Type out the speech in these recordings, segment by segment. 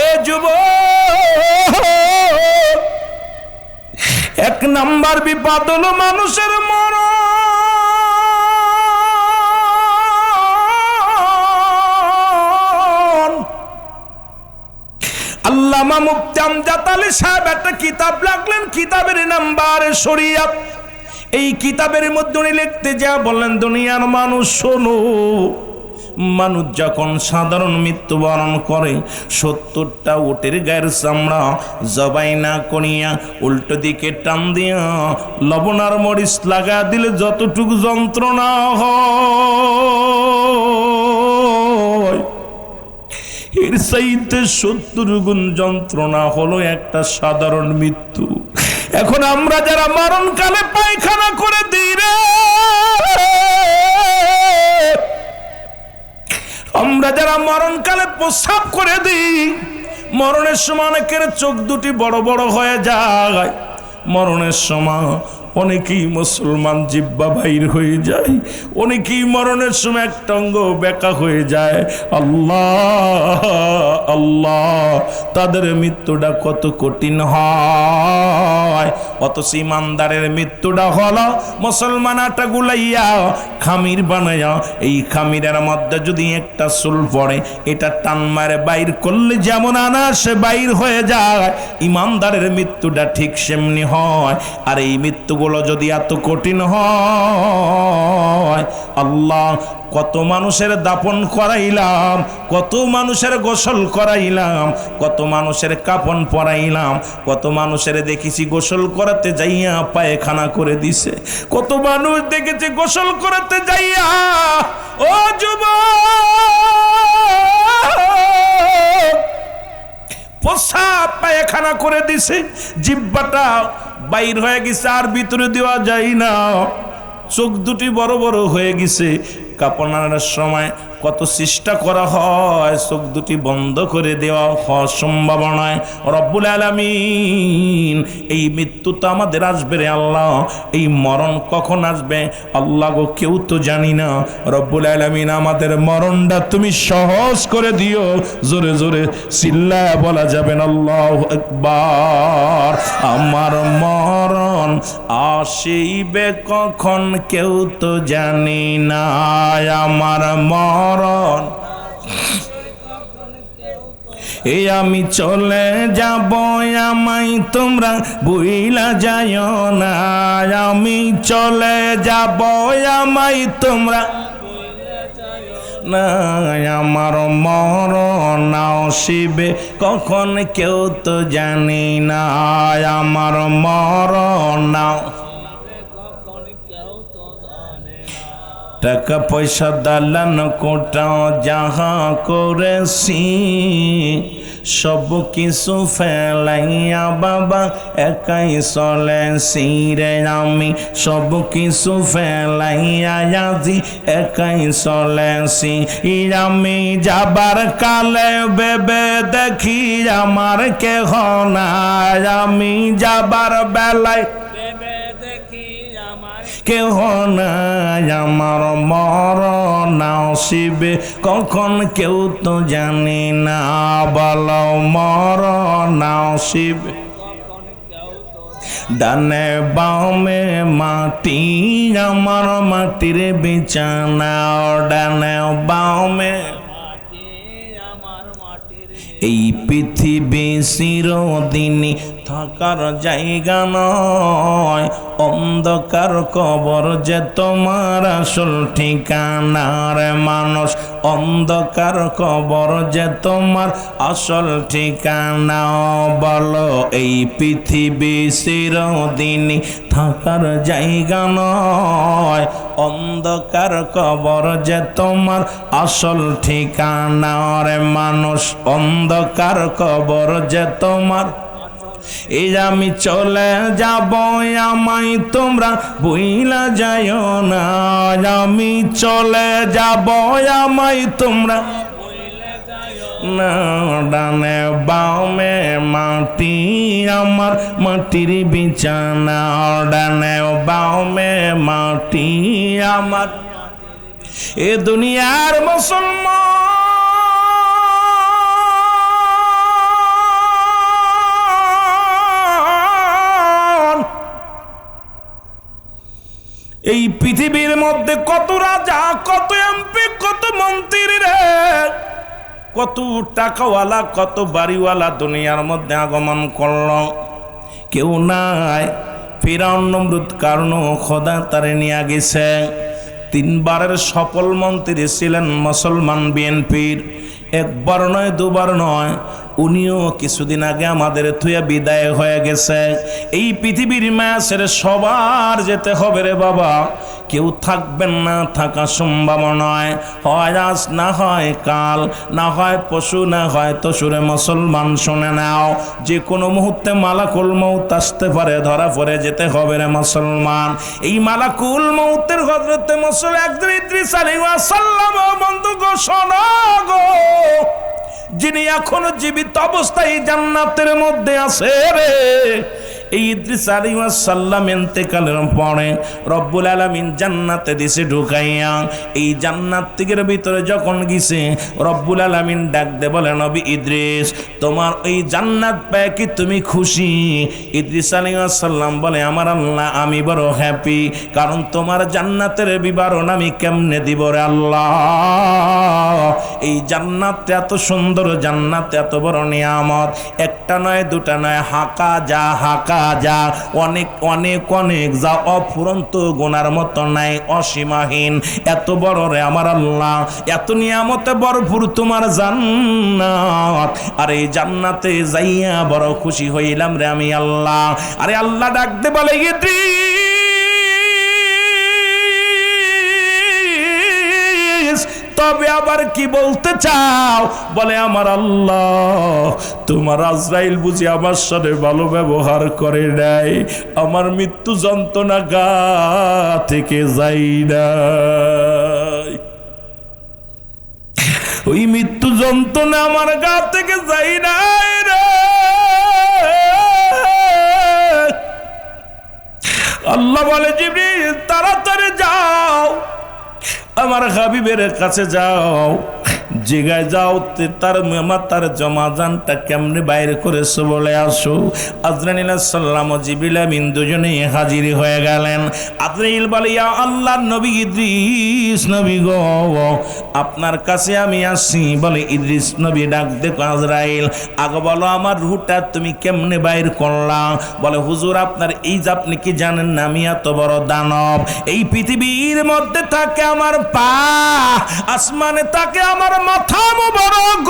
এ যুবক, এক নাম্বার বিপদ হলো মানুষের মরণ। আল্লামা মুফতি আমজাদ আলী সাহেব একটা কিতাব লিখলেন, কিতাবের নাম্বার শরিয়াত। এই কিতাবের মধ্যে উনি লিখতে যা বললেন, দুনিয়ার মানুষ শোনো, মানুষ যখন সাধারণ মৃত্যুবরণ করে 70টা উটের গায়ের চামড়া জবাই না করিয়া উল্টো দিকে টান দিয়া লবণ আর মরিচ লাগা দিলে যতটুকু যন্ত্রণা হয়, এর চাইতে 70 গুণ যন্ত্রণা হলো একটা সাধারণ মৃত্যু। এখন আমরা যারা মরণকালে পায়খানা করে দিই রে, আমরা যারা মরণকালে প্রস্রাব করে দিই, মরণের সময় অনেকের চোখ দুটি বড় বড় হয়ে যায়, মরণের সময় অনেকেই মুসলমান জিব্বা বাইর হয়ে যায়, অনেকেই মরণের সময় একটা অঙ্গ বেঁকা হয়ে যায়। আল্লাহ আল্লাহ, তাদের মৃত্যুটা কত কঠিন হয়। অথচ ইমানদারের মৃত্যুটা হলো মুসলমান আটা গুলাইয়া খামির বানাইয়া, এই খামিরের মধ্যে যদি একটা চুল পড়ে, এটা টান মারে বাইর করলে যেমন আনাসে বাইর হয়ে যায়, ইমানদারের মৃত্যুটা ঠিক সেমনি হয়। আর এই মৃত্যুগুলো যদি এত কঠিন হয়, আল্লাহ কত মানুষের দাপন করাইলাম, কত মানুষের গোসল করাইলাম, কত মানুষের কাপন পরাইলাম, কত মানুষের দেখেছি গোসল করাতে যাইয়া পায়খানা করে দিছে, কত মানুষ দেখেছি গোসল করাতে যাইয়া ও যুবক প্রস্রাব পায়খানা করে দিছে, জিহ্বাটা বাইর হয়ে গেছে আর ভিতরে দেওয়া যায় না, চোখ দুটি বড় বড় হয়ে গেছে। কাপড়ানোর সময় কত চেষ্টা করা হয় চোখ দুটি বন্ধ করে দেওয়া হওয়ার সম্ভাবনায়। রব্বুল আলামিন, এই মৃত্যু তো আমাদের আসবে রে আল্লাহ, এই মরণ কখন আসবে আল্লাহ গো কেউ তো জানি না। রব্বুল আলামিন, আমাদের মরণটা তুমি সহজ করে দিও। জোরে জোরে চিল্লায়া বলা যাবে না আল্লাহু আকবার। আমার মরণ আসিবে কখন কেউ তো জানি না, আমার মরণ এই আমি চলে যাব, আমায় তোমরা ভুইলা যাইও না, আমি চলে যাব, আমায় তোমরা না, আমার মরণ আসিবে কখন কেউ তো জানি না, আমার মরণ টাকা পয়সা দালান কোটা যাহা করেছি সব কিছু ফেলাইয়া বাবা একাই চলেছি রে, আমি সব কিছু ফেলাইয়া আজি একাই চলেছি। আমি যাবার কালে বেবে দেখি আমার কেহ নাই, আমি যাবার বেলায় কেহ নাই, আমার মরণ আসিবে কখন কেউ তো জানি না, বলো মরণ আসিবে ডানে বামে মাটি, আমার মাটির বিছানা, ডানে বামে এই পৃথিবী চিরদিনই থাকার জায়গা নয়, অন্ধকার কবর যে তোমার আসল ঠিকানা রে মানুষ, অন্ধকার কবর যে তোমার আসল ঠিকানা, বলো এই পৃথিবী চিরদিনই থাকার জায়গা নয়, অন্ধকার কবর যে তোমার আসল ঠিকানা রে মানুষ, অন্ধকার কবর যে তোমার। এই আমি চলে যাব, আমায় তোমরা ভুইলা যাইও না, আমি চলে যাব, আমায় তোমরা না, ডানে বামে মাটি, আমার মাটির বিছানা, ডানে বামে মাটি আমার। এ দুনিয়ার মুসলমান পৃথিবীর মধ্যে কত রাজা, কত এমপি, কত মন্ত্রী রে, কত টাকাওয়ালা, কত বাড়িওয়ালা দুনিয়ার মধ্যে আগমন করল, কেউ নাই। ফিরআউন, নমরুদ, কারণ খোদা তারে নিয়ে গেছে। 3 বারের সফল মন্ত্রী ছিলেন মুসলমান বিএনপির, একবার নয়, 2 বার নয়। উনিও কিছুদিন আগে আমাদের থুয়া বিদায় হয়ে গেছে। এই পৃথিবীর মায়া ছেড়ে সবার যেতে হবে রে বাবা, কেউ থাকবেন না, থাকা সম্ভব নয়। হয় আজ, না হয় কাল, না হয় পশু, না হয় তসুরে। মুসলমান শুনে নাও, যে কোনো মুহূর্তে মালাকুল মউত আসতে পারে, ধরা পড়ে যেতে হবে রে মুসলমান। এই মালাকুল মউতের হযরতে একজন ইদ্রিস আলাইহিস সালাম বন্ধু ঘোষণা গো, যিনি এখনো জীবিত অবস্থায় জান্নাতের মধ্যে আছে রে। এই ইদ্রিস আলাইহিস সালাম ইন্তেকালের পরে রব্বুল আলামিন জান্নাতে দিছে ঢুকাইয়া। এই জান্নাতের ভিতরে যখন গিয়েছে, রব্বুল আলামিন ডাক দে বলে, নবী ইদ্রিস, তোমার এই জান্নাত পেয়ে কি তুমি খুশি? ইদ্রিস আলাইহিস সালাম বলে, আমার আল্লাহ, আমি বড় হ্যাপি, কারণ তোমার জান্নাতের বিবরণ আমি কেমনে দিব রে আল্লাহ। এই জান্নাত এত সুন্দর, জান্নাত এত বড় নিয়ামত, একটা নয়, 2টা নয়, হাকা যা, হাকা যা, অনেক অনেক অনেক, যা অফুরন্ত গোনার মতো নাই, অসীমাহীন, এত বড় রে আমার আল্লাহ। এত নিয়ামতে ভরপুর তোমার জান্নাত, আর এই জান্নাতে যাইয়া বড় খুশি হইলাম রে আমি আল্লাহ। আরে আল্লাহ ডাকতে বলে, তবে আবার কি বলতে চাও? বলে, আমার আল্লাহ, তোমার আজরাইল বুঝি আমার সাথে ভালো ব্যবহার করে নাই, আমার মৃত্যু যন্ত্রণা গা থেকে যাই নাই, ওই মৃত্যু যন্ত্রণা আমার গা থেকে যাই নাই রে। আল্লাহ বলে, জিবরিল তাড়াতাড়ি যাও, আমার হাবিবের কাছে যাও, জিগায় যাও তার মাতার জমা জানটা কেমনে বাইরে করেছো বলে আসো। আজরাইল আলাইহিস সালাম ও জিবরিল আমিন দুজনেই হাজির হয়ে গেলেন। আজরাইল বলে, ইয়া আল্লাহর নবী ইদ্রিস নবী গো, আপনার কাছে আমি আসি। বলে, ইদ্রিস নবী ডাক দেখো, আজরাইল আগে বলো, আমার রূহটা তুমি কেমনে বাইর করলা? বলে, হুজুর, আপনার এই যে আপনি কি জানেন না, আমি এত বড় দানব, এই পৃথিবীর মধ্যে থাকে আমার পা, আসমানে থাকে আমার মাথা মোবারক,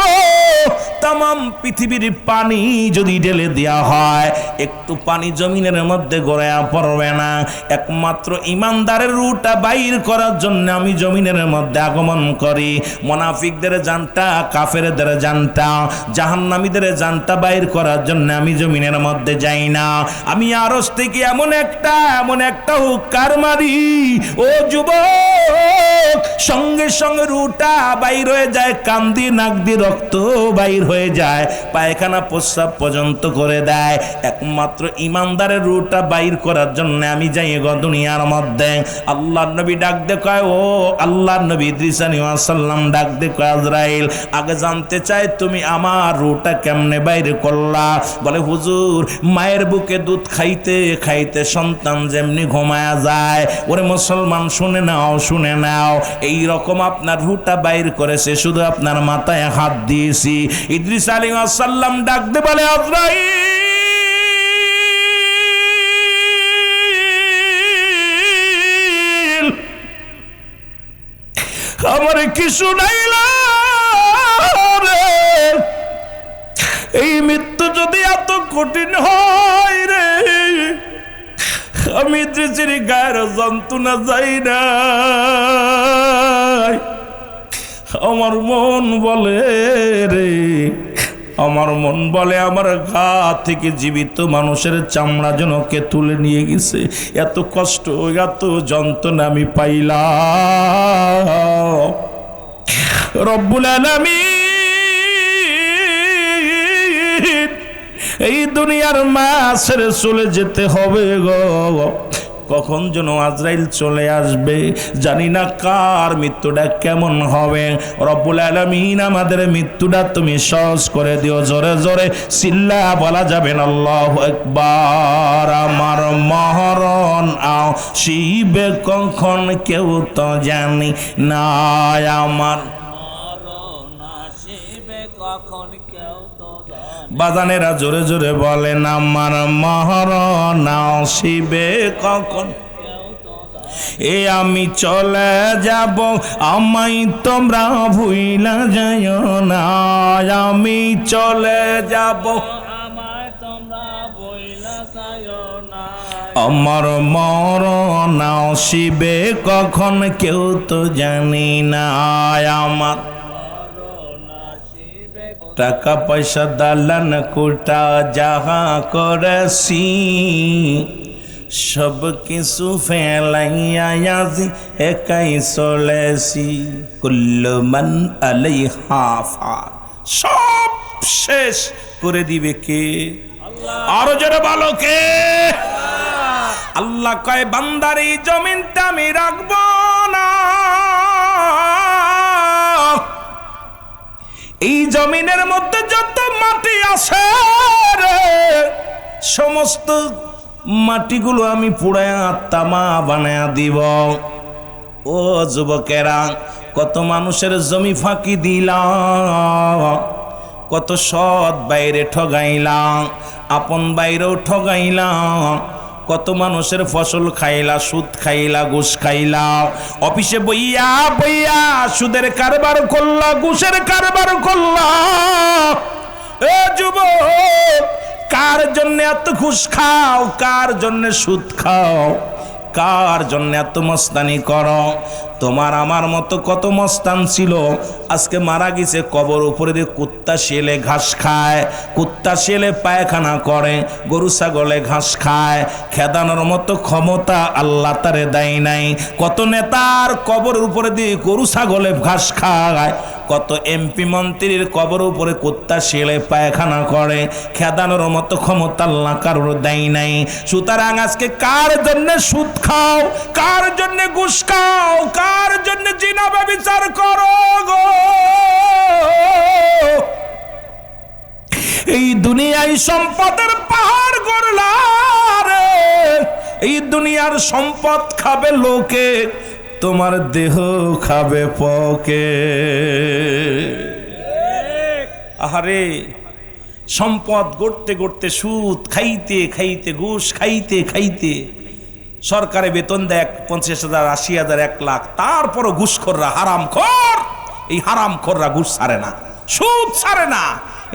তামাম পৃথিবীর পানি যদি ঢেলে দেওয়া হয়, একটু পানি জমিনের মধ্যে গড়ায়া পড়বে না। একমাত্র ইমানদারের রূহটা বাইর করার জন্য আমি জমিনের মধ্যে আগমন করি। মুনাফিকদের জানটা, কাফেরদের জানটা, জাহান্নামীদের জানটা বাইর করার জন্য আমি জমিনের মধ্যে যাই না। আমি আরশ থেকে এমন একটা হুক্কার মারি, ও যুবক, সঙ্গে সঙ্গে রূহটা বাইর হয়ে যায়, কান দিয়ে নাক দিয়ে রক্ত বাইর হয়ে যায়, পায়খানা প্রস্রাব পর্যন্ত করে দেয়। একমাত্র ইমানদারের রূহটা বাইর করার জন্য আমি যাই গো দুনিয়ার মধ্যে। আল্লাহর নবী ডাক দে কয়, ও আল্লাহর নবী ইদ্রিস আলাইহিস সালাম ডাক দে কয়, আজরাইল আগে জানতে চাই তুমি আমার রূহটা কেমনে বাইর করলা? বলে, হুজুর, মায়ের বুকে দুধ খাইতে খাইতে সন্তান যেমনি ঘুমায়া যায়, ওরে মুসলমান শুনে নাও, শুনে নাও, এই রকম আপনার রূহটা বাইর করেছে, শুধু আপনার মাথায় হাত দিয়েছি। ইদ্রিস আলাইহিস সালাম ডাক দে বলে, আজরাইল আমার কি শুনাইলা রে? এই মৃত্যু যদি এত কঠিন হয় রে, আমি ইদ্রিসের গায়ের যন্ত্রণা যাই না। আমার মন বলে রে, আমার মন বলে, আমার গা থেকে জীবিত মানুষের চামড়া যেন কে তুলে নিয়ে গেছে। এত কষ্ট, এত যন্ত্রণা আমি পাইলাম। রব্বুল আলামিন, এই দুনিয়ার মাছের চলে যেতে হবে গো, কখন যেন আজরাইল চলে আসবে, জানি না কার মৃত্যুটা কেমন হবে। রব্বুল আলামিন আমাদের মৃত্যুটা তুমি সহজ করে দিও। জোরে জোরে চিল্লা বলা যাবে না আল্লাহু আকবার। আমার মরণ আসিবে কখন কেউ তো জানি না, আমার বাজানেরা জোরে জোরে বলেন আমার মরণ আসিবে কখন। এ আমি চলে যাব, আমায় তোমরা ভুইলা যাইও না, আমি চলে যাব, আমায় তোমরা ভুইলা যাইও না। আমার মরণ আসিবে কখন কেউ তো জানি না, আমার টাকা পয়সা দালান কোটা যাহা করেছি সব কিছু ফেলাইয়া আজ একাই চলেছি। কুল্লু মান আলাইহা ফান, সব শেষ করে দিবে কে? আরো জোরে বলো কে? আল্লাহ কয় বান্দার এই জমিনটা আমি রাখবো না, এই জমিনের মধ্যে যত মাটি আছে রে সমস্ত মাটিগুলো আমি পুড়ায়া তামা বানায়া দিব। ও যুবকেরা, কত মানুষের জমি ফাঁকি দিলাম, কত সৎ বাইরে ঠগাইলাম, আপন বাইরেও ঠগাইলাম, কত মানুষের ফসল খাইলা, সুদ খাইলা, ঘুষ খাইলা, অফিসে বইয়া বইয়া সুদের কারবার করলা, ঘুষের কারবার করলা। এ যুবক, কার জন্য এত ঘুষ খাও, কার জন্য সুদ খাও, কার জন্য এত মস্তানি করো? তোমার আমার মতো কত মস্তান ছিল, আজকে মারা গেছে, কবর উপরে দিয়ে কুত্তা শিয়ালে ঘাস খায়, কুত্তা শিয়ালে পায়খানা করে, গরু ছাগলে ঘাস খায়, খেদানোর মতো ক্ষমতা আল্লাহ তারে দেয় নাই। কত নেতার কবরের উপরে দিয়ে গরু ছাগলে ঘাস খায়, কত এমপি মন্ত্রীর কবর উপরে কুত্তা শিয়ালে পায়খানা করে, খেদানোর মতো ক্ষমতা আল্লাহ কারোর দেয় নাই। সুতরাং আজকে কার জন্য সুদ খাও, কার জন্য ঘুষ খাও, কার জন্য জিনা ব্যভিচার করো গো? এই দুনিয়ায় সম্পদের পাহাড় গড়লা রে, এই দুনিয়ার সম্পদ খাবে লোকে, তোমার দেহ খাবে পকে। আহারে, সম্পদ গড়তে গড়তে, সুদ খাইতে খাইতে, ঘুষ খাইতে খাইতে, সরকারে বেতন দেয় 50,000, 80,000, 1 লাখ, তারপরও ঘুষখোররা, হারামখোর, এই হারামখোররা ঘুষ ছাড়ে না, সুদ ছাড়ে না।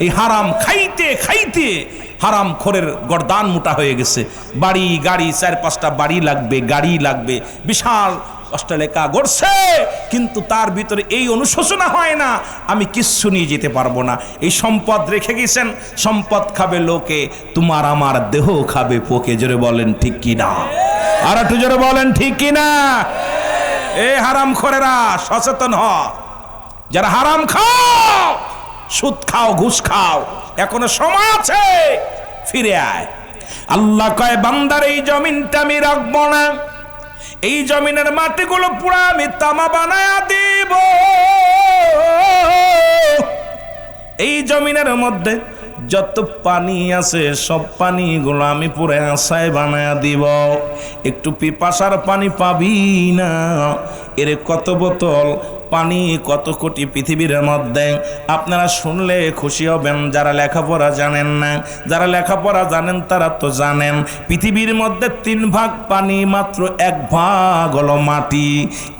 এই হারাম খাইতে খাইতে হারামখোরের গর্দান মোটা হয়ে গেছে। বাড়ি গাড়ি, 4-5টা বাড়ি লাগবে, গাড়ি লাগবে, বিশাল অট্টালিকা গড়ছে, কিন্তু তার ভিতরে এই অনুশোচনা হয় না আমি কিচ্ছু নিয়ে যেতে পারবো না। এই সম্পদ রেখে গেছেন, সম্পদ খাবে লোকে, তোমার আমার দেহ খাবে পোকে। জোরে বলেন ঠিক কিনা? আর একটু জোরে বলেন ঠিক কিনা? এই হারামখোরেরা সচেতন হ, যারা হারাম খাও, সুদ খাও, ঘুষ খাও, এখনো সময় আছে, ফিরে আয়। আল্লাহ কয় বান্দার এই জমিনটা আমি রাখবো না, এই জমিনের মাটিগুলো পুরা আমি তামা বানায়া দিব, এই জমিনের মধ্যে যত পানি আছে সব পানিগুলো আমি পুরো আশায় বানায়া দিব। একটু পিপাসার পানি পাবি না, এর কত বোতল পানি, কত কোটি পৃথিবীর মধ্যে। আপনারা শুনলে খুশি হবেন, যারা লেখাপড়া জানেন না, যারা লেখাপড়া জানেন তারা তো জানেন, পৃথিবীর মধ্যে 3 ভাগ পানি, মাত্র 1 ভাগ হলো মাটি।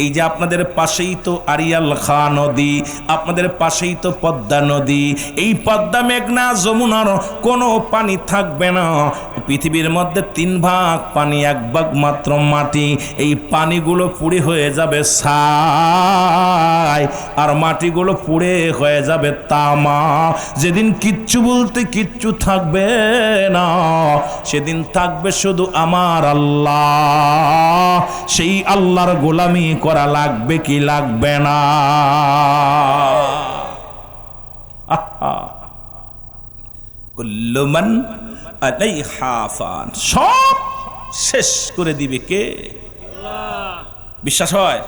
এই যে আপনাদের পাশেই তো আরিয়াল খাঁ নদী, আপনাদের পাশেই তো পদ্মা নদী, এই পদ্মা, মেঘনা, যমুনার কোনো পানি থাকবে না। পৃথিবীর মধ্যে 3 ভাগ পানি, 1 ভাগ মাত্র মাটি। এই পানিগুলো পুড়ে হয়ে যাবে ছাই, আর মাটিগুলো পুড়ে হয়ে যাবে তামা। যেদিন কিচ্ছু বলতে কিচ্ছু থাকবে না, সেদিন থাকবে শুধু আমার আল্লাহ। সেই আল্লাহর গোলামি করা লাগবে কি লাগবে না? কুল্লু মান আলাইহা ফান, সব শেষ করে দিবে কে? বিশ্বাস হয়?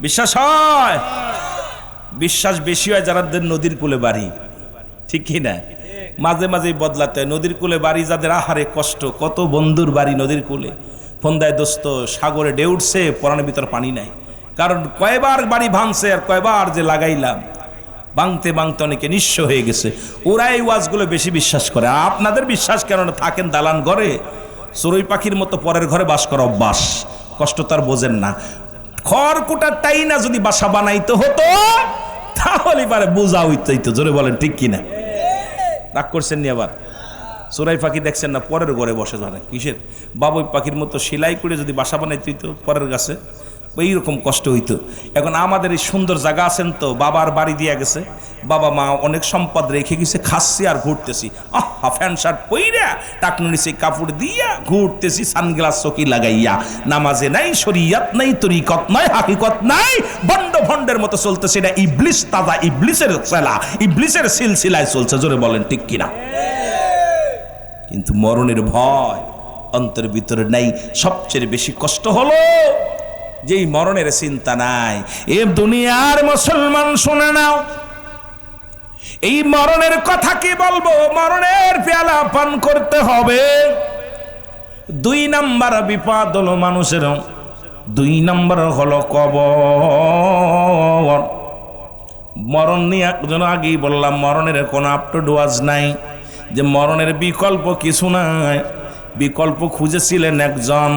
বিশ্বাস হয়? বিশ্বাস বেশি হয় যাদের নদীর কূলে বাড়ি, ঠিক কি না? মাঝে মাঝেই বদলাতে হয়। নদীর কূলে বাড়ি যাদের, আহারে কষ্ট, কত বন্ধুর বাড়ি নদীর কূলে, ফোন দেয় দোস্ত সাগরে ঢেউ উঠছে, পরাণের ভিতর পানি নাই। কারণ কয়বার বাড়ি ভাঙছে আর কয়বার যে লাগাইলাম, ভাঙতে ভাঙতে অনেকে নিঃস্ব হয়ে গেছে। ওরা এই ওয়াজগুলো বেশি বিশ্বাস করে। আপনাদের বিশ্বাস কেন না? থাকেন দালান ঘরে, চড়ুই পাখির মতো পরের ঘরে বাস করা অভ্যাস, কষ্ট তার বোঝেন না। খড়কুটারটাই না যদি বাসা বানাইতে হতো তাহলে পারে বোঝা হইতো। জোরে বলেন ঠিক কিনা? রাগ করছেন নি আবার? চড়াই পাখি দেখছেন না পরের ঘরে বসে ধরে, কিসের বাবুই পাখির মতো সেলাই করে যদি বাসা বানাইতে হইতো পরের গাছে, এইরকম কষ্ট হইতো। এখন আমাদের এই সুন্দর জায়গা আছেন তো, বাবার বাড়ি দিয়া গেছে, বাবা মা অনেক সম্পদ রেখে গেছে, খাচ্ছি আর ঘুরতেছি, প্যান্ট শার্ট পইরা টাকনু নিচে কাপড় দিয়া ঘুরতেছি, সানগ্লাস চকি লাগাইয়া। নামাজে নাই, শরিয়াত নাই, তরিকত নাই, হাকিকত নাই, ভণ্ড ভণ্ডের মতো চলতেছে। এটা ইবলিস, তাজা ইবলিসের চেলা, ইবলিসের সিলসিলায় চলছে। জোরে বলেন ঠিক কিনা? কিন্তু মরণের ভয় অন্তরের ভিতরে নাই। সবচেয়ে বেশি কষ্ট হলো যেই মরণের চিন্তা নাই। এ দুনিয়ার মুসলমান শুনে নাও, এই মরণের কথা কি বলবো? মরণের পেয়ালা পান করতে হবে। 2 নাম্বার বিপদ হলো মানুষের, 2 নাম্বার হলো কবর। মরণ নিয়ে একজন আগেই বললাম, মরণের কোনো আপটু ডোয়াজ নাই, যে মরণের বিকল্প কিছু নাই। বিকল্প খুঁজেছিলেন একজন,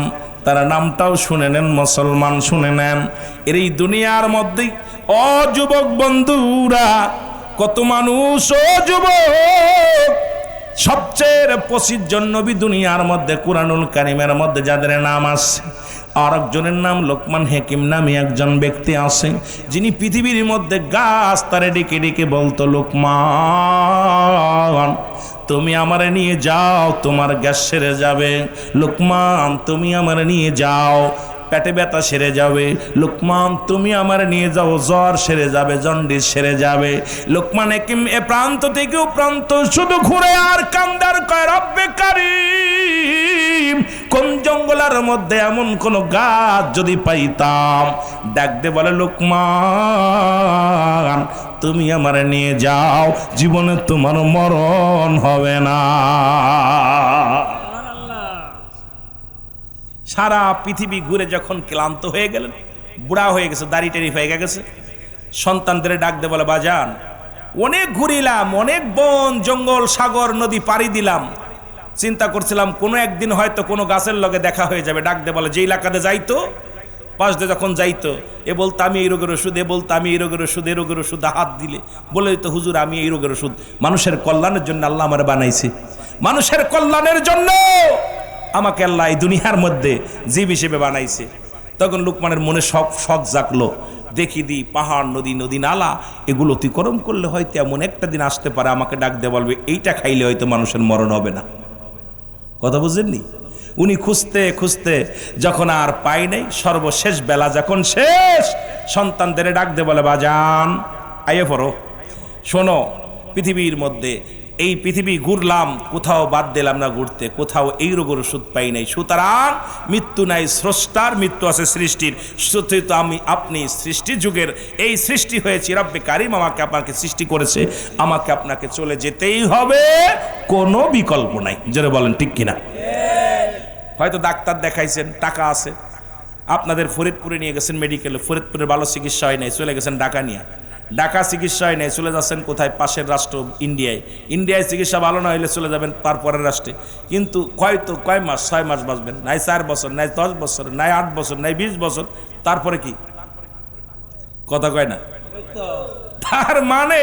তার নামটাও শুনে নেন মুসলমান, শুনে নেন। এর এই দুনিয়ার মধ্যে ও যুবক বন্ধুরা, কত মানুষ, ও যুবক, সবচেয়ে প্রসিদ্ধ নবী দুনিয়ার মধ্যে কুরআনুল কারীমের মধ্যে যাদের নাম আছে, আর একজনের নাম লোকমান হাকিম নামে একজন ব্যক্তি আছে, যিনি পৃথিবীর মধ্যে গাছ তারে ডেকে ডেকে বলতো, লোকমান তুমি আমারে নিয়ে যাও, তোমার গ্যাস সেরে যাবে। লোকমান তুমি আমারে নিয়ে যাও, পেটে ব্যথা সেরে যাবে। লোকমান তুমি আমার নিয়ে যাও, জ্বর সেরে যাবে, জন্ডিস সেরে যাবে। লোকমান হাকিম এ প্রান্ত থেকে ও প্রান্ত শুধু ঘুরে আর কান্দার কয়, রব্বে কারীম, কোন জঙ্গলের মধ্যে এমন কোন গাছ যদি পাইতাম। ডাক দে বলে, লোকমান তুমি আমার নিয়ে যাও, জীবনে তোমার মরণ হবে না। সারা পৃথিবী ঘুরে যখন ক্লান্ত হয়ে গেলেন, বুড়া হয়ে গেছে, দাড়ি টাড়ি হয়ে গেছে, সন্তানদের ডাক দে বলে, বাজান অনেক ঘুরিলাম, অনেক বন জঙ্গল সাগর নদী পাড়ি দিলাম, চিন্তা করছিলাম কোনো একদিন হয়তো কোনো গাছের লগে দেখা হয়ে যাবে। ডাক দে বলে, যে এলাকাতে যাইতো, পাশ দিয়ে যখন যাইতো, এ বলতো আমি এই রোগের ওষুধ, এ বলতো আমি এই রোগের ওষুধ, এই রোগের ওষুধ হাত দিলে বলে তো, হুজুর আমি এই রোগের ওষুধ। মানুষের কল্যাণের জন্য আল্লাহ আমার বানাইছে, মানুষের কল্যাণের জন্য আমাকে আল্লাহ এই দুনিয়ার মধ্যে জীব হিসেবে বানাইছে। তখন লোকমানের মনে শখ জাগলো, দেখি দি পাহাড়, নদী, নদী নালা, এগুলো অতিক্রম করলে হয়তো এমন একটা দিন আসতে পারে আমাকে ডাক দিয়ে বলবে, এইটা খাইলে হয়তো মানুষের মরণ হবে না। কথা বুঝেননি? উনি খুঁজতে খুঁজতে যখন আর পাই নাই, সর্বশেষ বেলা যখন শেষ, সন্তানদের ডাক দিয়ে বলে, বাজান আইয়ে পড়ো, শোনো, পৃথিবীর মধ্যে এই পৃথিবী ঘুরলাম, কোথাও বাদ দিলাম না ঘুরতে, কোথাও এই রোগের ওষুধ পাই নাই। সুতরাং মৃত্যু নাই স্রষ্টার, মৃত্যু আছে সৃষ্টির। তো আমি আপনি সৃষ্টি যুগের এই সৃষ্টি হয়েছি, রব্বে কারীম আমাকে আপনাকে সৃষ্টি করেছে, আমাকে আপনাকে চলে যেতেই হবে, কোনো বিকল্প নাই। জোরে বলেন ঠিক কিনা? হয়তো ডাক্তার দেখাইছেন, টাকা আছে, আপনাদের ফরিদপুরে নিয়ে গেছেন মেডিকেলে, ফরিদপুরের ভালো চিকিৎসা হয় নাই, চলে গেছেন ঢাকা নিয়ে, ঢাকা চিকিৎসা হয় নাই, চলে যাচ্ছেন কোথায়? পাশের রাষ্ট্র ইন্ডিয়ায়। ইন্ডিয়ায় চিকিৎসা ভালো না হইলে চলে যাবেন পরের রাষ্ট্রে। কিন্তু কয় মাস, 6 মাস বাঁচবেন, নাই 4 বছর, নাই 10 বছর, নাই 8 বছর, নাই 20 বছর, তারপরে কি? কথা কয় না? তার মানে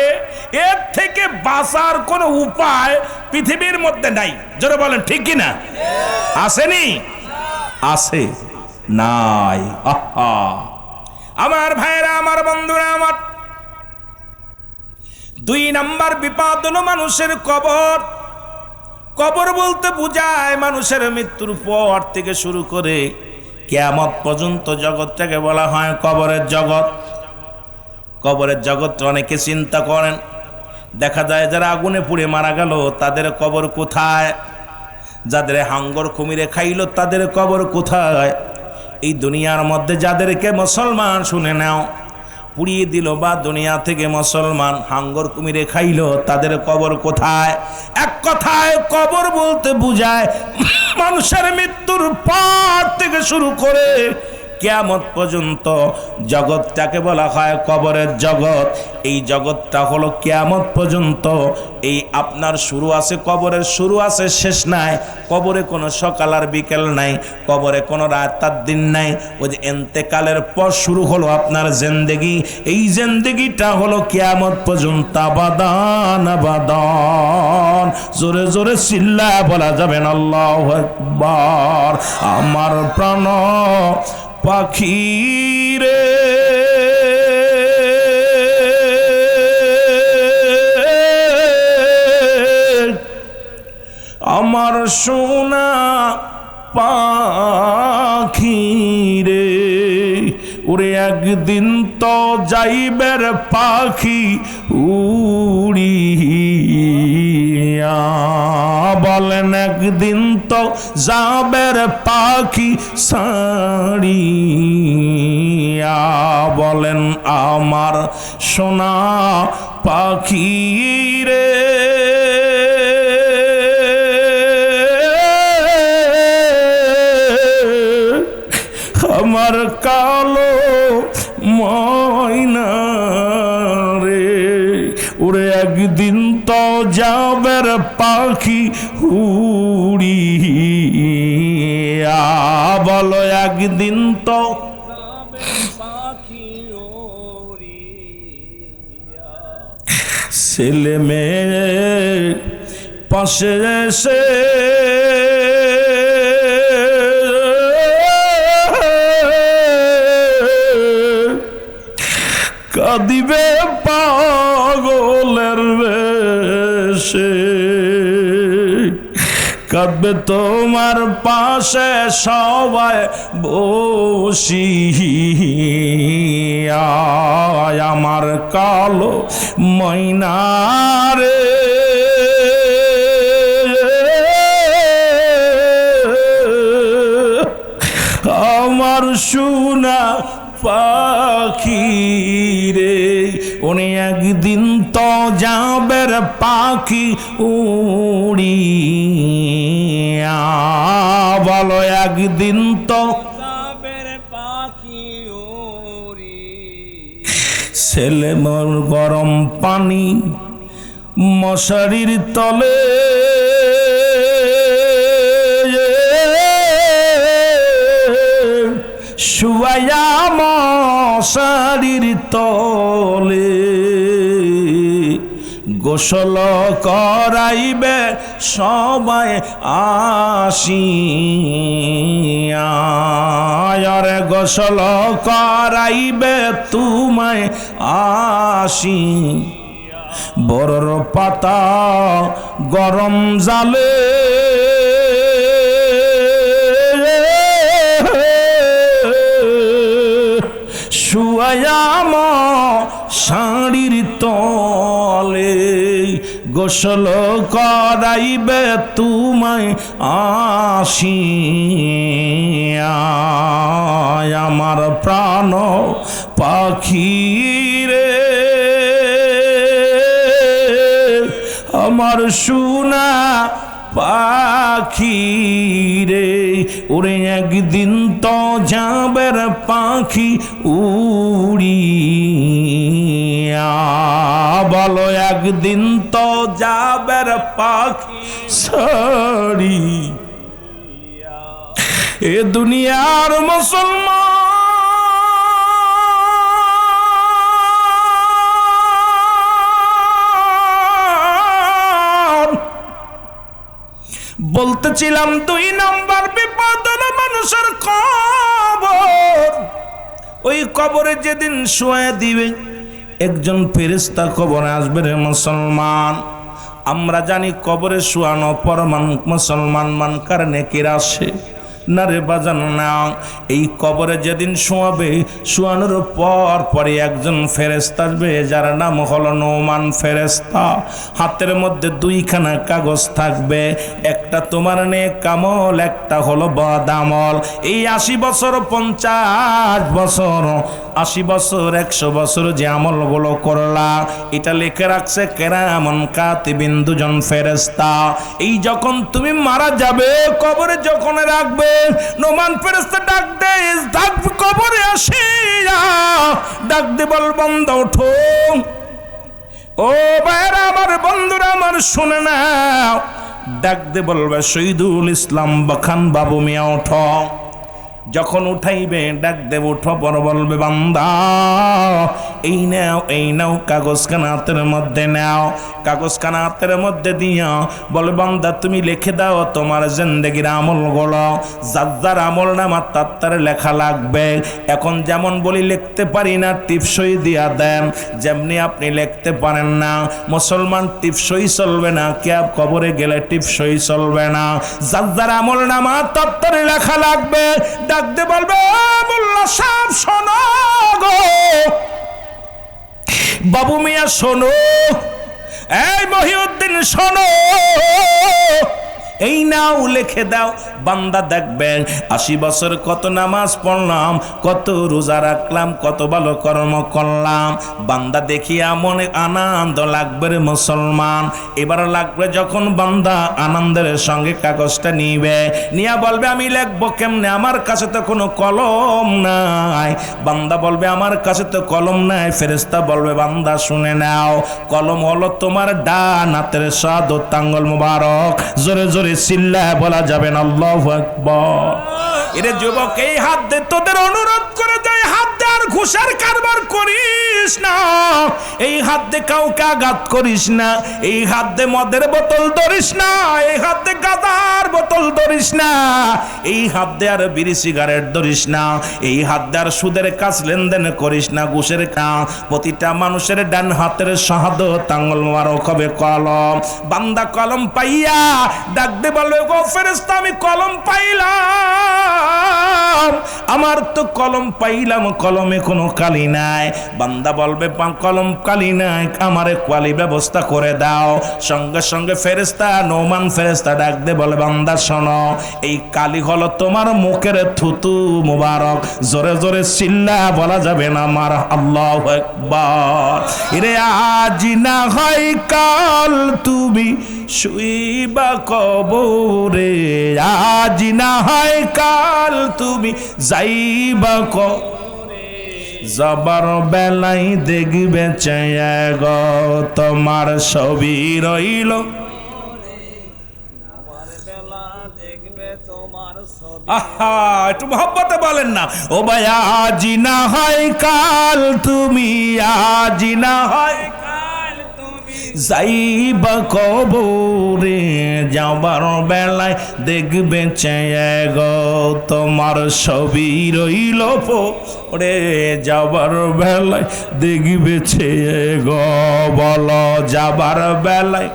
এর থেকে বাঁচার কোনো উপায় পৃথিবীর মধ্যে নাই। জোরে বলেন ঠিক কিনা? আসেনি? আছে নাই? আহা আমার ভাইরা, আমার বন্ধুরা, আমার 2 নাম্বার বিপদ হলো মানুষের কবর। কবর বলতে বোঝায় মানুষের মৃত্যুর পর থেকে শুরু করে কিয়ামত পর্যন্ত জগৎটাকে বলা হয় কবরের জগৎ। কবরের জগৎ অনেকে চিন্তা করেন, দেখা যায় যারা আগুনে পুড়ে মারা গেল তাদের কবর কোথায়? যাদের হাঙ্গর কুমিরে খাইলো তাদের কবর কোথায়? এই দুনিয়ার মধ্যে যাদেরকে মুসলমান শুনে নাও পুড়িয়ে দিল বা দুনিয়া থেকে মুসলমান হাঙ্গর কুমিরে খাইলো তাদের কবর কোথায়? এক কথায় কবর বলতে বোঝায় মানুষের মৃত্যুর পর থেকে শুরু করে কিয়ামত পর্যন্ত জগৎটাকে বলা হয় কবরের জগৎ। এই জগৎটা হলো কিয়ামত পর্যন্ত। এই আপনার শুরু আছে, কবরের শুরু আছে, শেষ নাই। কবরে কোনো সকাল আর বিকেল নাই, কবরে কোনো রাত আর দিন নাই। ওই যে এন্তেকালের পর শুরু হলো আপনার জিন্দেগি। এই জিন্দেগিটা হলো কিয়ামত পর্যন্ত আবাদান আবাদান। জোরে জোরে চিল্লায় বলা যাবেন আল্লাহু আকবার। আমার প্রাণ পাখি রে আমার সোনা পাখি রে, ওরে একদিন তো যাইবের পাখি উড়িয়া, বলেন একদিন তো যাবের পাখি ছাড়িয়া, বলেন আমার সোনা পাখি রে। আমার কালো ময়না রে, ওরে একদিন তো যাবের পাখি উড়িয়া, বলো একদিন তো ছেলে মেয়ে পাশে এসে কাঁদিবে পাগলের বেশে, কাঁদবে তোমার পাশে সবাই বসিয়া, আমার কালো ময়না রে। আমার সোনা পাখি রে, উনি একদিন তো যাবের পাখি উড়িয়া, বলো একদিন তো যাবের পাখি উড়িয়া। ছেলে মোর গরম পানি মশারির তলে, শুয়ায়া মশারির তলে, গোসল করাইবে সবাই আসিয়া, আরে গোসল করাইবে তোমায় আসি, বড়র পাতা গরম জালে, শুয়ায়াম শাড়ির তলে, গোসল করাইবে তোমায় আসিয়া, আমার প্রাণ পাখি রে, আমার সোনা পাখি রে, ওরে একদিন তো যাবের পাখি উড়িয়া, বলো একদিন তো যাবের পাখি ছাড়িয়া। এ দুনিয়ার মুসলমান বলতেছিলাম 2 নাম্বার বিপদ হলো মানুষের কবর। ওই কবরে যেদিন শোয়া দিবে একজন ফেরেশতা কবরে আসবে রে মুসলমান। আমরা জানি কবরে শোয়ানো পর মুসলমান মানকার নেকির আসে, না রে বাজান না। এই কবরে যেদিন শোয়াবে, শোয়ানোর পরে একজন ফেরেশতা আসবে, যার নাম হলো নোমান ফেরেশতা। হাতের মধ্যে দুইখানা কাগজ থাকবে, একটা তোমার নেক আমল, একটা হলো বদ আমল। এই 80 বছর, 50 বছর, 80 বছর, 100 বছর যে আমলগুলো করলা, এটা লিখে রাখছে কেরামন কাতিবিন, দুজন ফেরেশতা। এই যখন তুমি মারা যাবে, কবরে যখন রাখবে, নোমান ফেরেশতা ডাক দে, ডাক কবরে আসে, ডাক দে, বল বান্দা ওঠো। ও ভাইরা আমার, বন্ধুরা আমার, শুনে নাও। ডাক দে বলবে শহীদুল ইসলাম খান বাবু মিয়া ওঠো। যখন উঠাইবে ডাক দেব উঠো, পর বলবে বান্দা এই নাও, এই নাও কাগজখানা হাতের মধ্যে নাও। কাগজখানা হাতের মধ্যে দিয়া বলে বান্দা তুমি লিখে দাও তোমার জিন্দেগির আমলগুলো, যার যার আমল নামা তার লেখা লাগবে। এখন যেমন বলি লিখতে পারি না, টিপসই দিয়া দেন। যেমনি আপনি লিখতে পারেন না, মুসলমান টিপসই চলবে না, কে কবরে গেলে টিপসই চলবে না। যার যার আমল নামা তার লেখা লাগবে। ডাকতে বলবে মোল্লা সাহেব শোনো গো, বাবু মিয়া শোনো, এই মহিউদ্দিন শোনো, এই নাও লিখে দাও। বান্দা দেখবেন 80 বছর কত নামাজ পড়লাম, কত রোজা রাখলাম, কত ভালো কর্ম করলাম। বান্দা দেখিয়া মনে আনন্দ লাগবে রে মুসলমান। এবার লাগবে যখন বান্দা আনন্দের সঙ্গে কাগজটা নিবে, নিয়া বলবে আমি লিখবো কেমনে, আমার কাছে তো কোনো কলম নাই। বান্দা বলবে আমার কাছে তো কলম নাই। ফেরেশতা বলবে বান্দা শুনে নাও, কলম হলো তোমার ডান হাতের সাদত আঙ্গুল মুবারক। জোরে জোরে চিল্লা বলা যাবে না আল্লাহু আকবার। এরে যুবক, এই হাত দে, তোদের অনুরোধ করে যাই, হাত দে আর ঘুষের কারবার করিস না। এই হাত দে কাউকে আঘাত করিস না। এই হাত দে মদের বোতল ধরিস না। এই হাত দে গাঁজার বোতল ধরিস না। এই হাত দে আর বিড়ি সিগারেট ধরিস না। এই হাত দে আর সুদের কাজ লেনদেন করিস না, ঘুষের কাজ। প্রতিটা মানুষের ডান হাতের শাহাদত আঙ্গুল মোবারক হবে কলম। বান্দা কলম পাইয়া ডাক দে বলবে গো ফেরেশতা আমি কলম পাইলাম, আমার তো কলম পাইলাম, কলমে কোনো কালি নাই। বান্দা বলবে কলম কালি নাই, আমারে কালি ব্যবস্থা করে দাও। সঙ্গে সঙ্গে ফেরেশতা নোমান ফেরেশতা ডাক দে বলে বান্দা শোনো, এই কালি হলো তোমার মুখের থুতু মুবারক। জোরে জোরে চিল্লা বলা যাবে না আমার আল্লাহু আকবার। এরে আজ না হয় কাল তুমি শুইবা কবরে, আজ না হয় কাল তুমি যাইবা কবরে, যাবার বেলায় দেখবে চেয়ে গো তোমার ছবি রইল। আহা, একটু মহব্বতে বলেন না। ও ভাই আজ না হয় কাল তুমি, আজ না হয় যাইবা কবরে, যাবার বেলায় দেখবে চেয়ে গো তোমার ছবি রইল পড়ে, যাবার বেলায় দেখবে চেয়ে গো, বলো যাবার বেলায়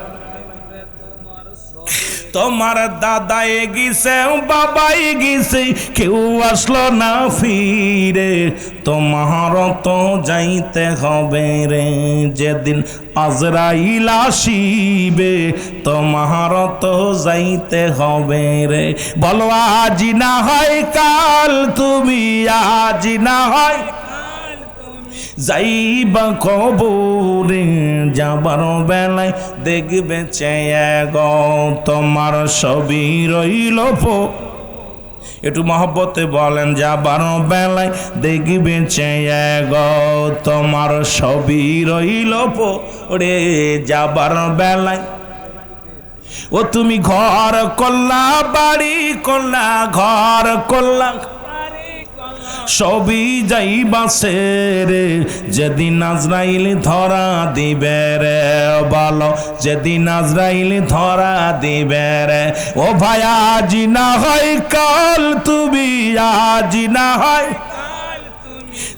তোমার দাদাই গিয়েছে, বাবাই গিয়েছে, কেউ আসলো না ফিরে। তোমার তো যাইতে হবে রে যেদিন আজরাইল আসিবে, তোমার তো যাইতে হবে রে। বলো আজ না হয় কাল তুমি, আজ না হয় যাইবা কবরে, যাবার বেলায় দেখবে চেয়ে গো তোমার ছবি রইল। একটু মহব্বতে বলেন যাবার বেলায় দেখবে চেয়ে গো তোমার ছবি রইল পড়ে, যাবার বেলায়। ও তুমি ঘর করলা, বাড়ি করলা, ঘর করলা, সবই যাইবা রে যেদিন আজরাইল ধরা দিবে রে। বলো যেদিন আজরাইল ধরা দিবে রে। ও ভাই আজ না হয় কাল তুমি, আজ না হয়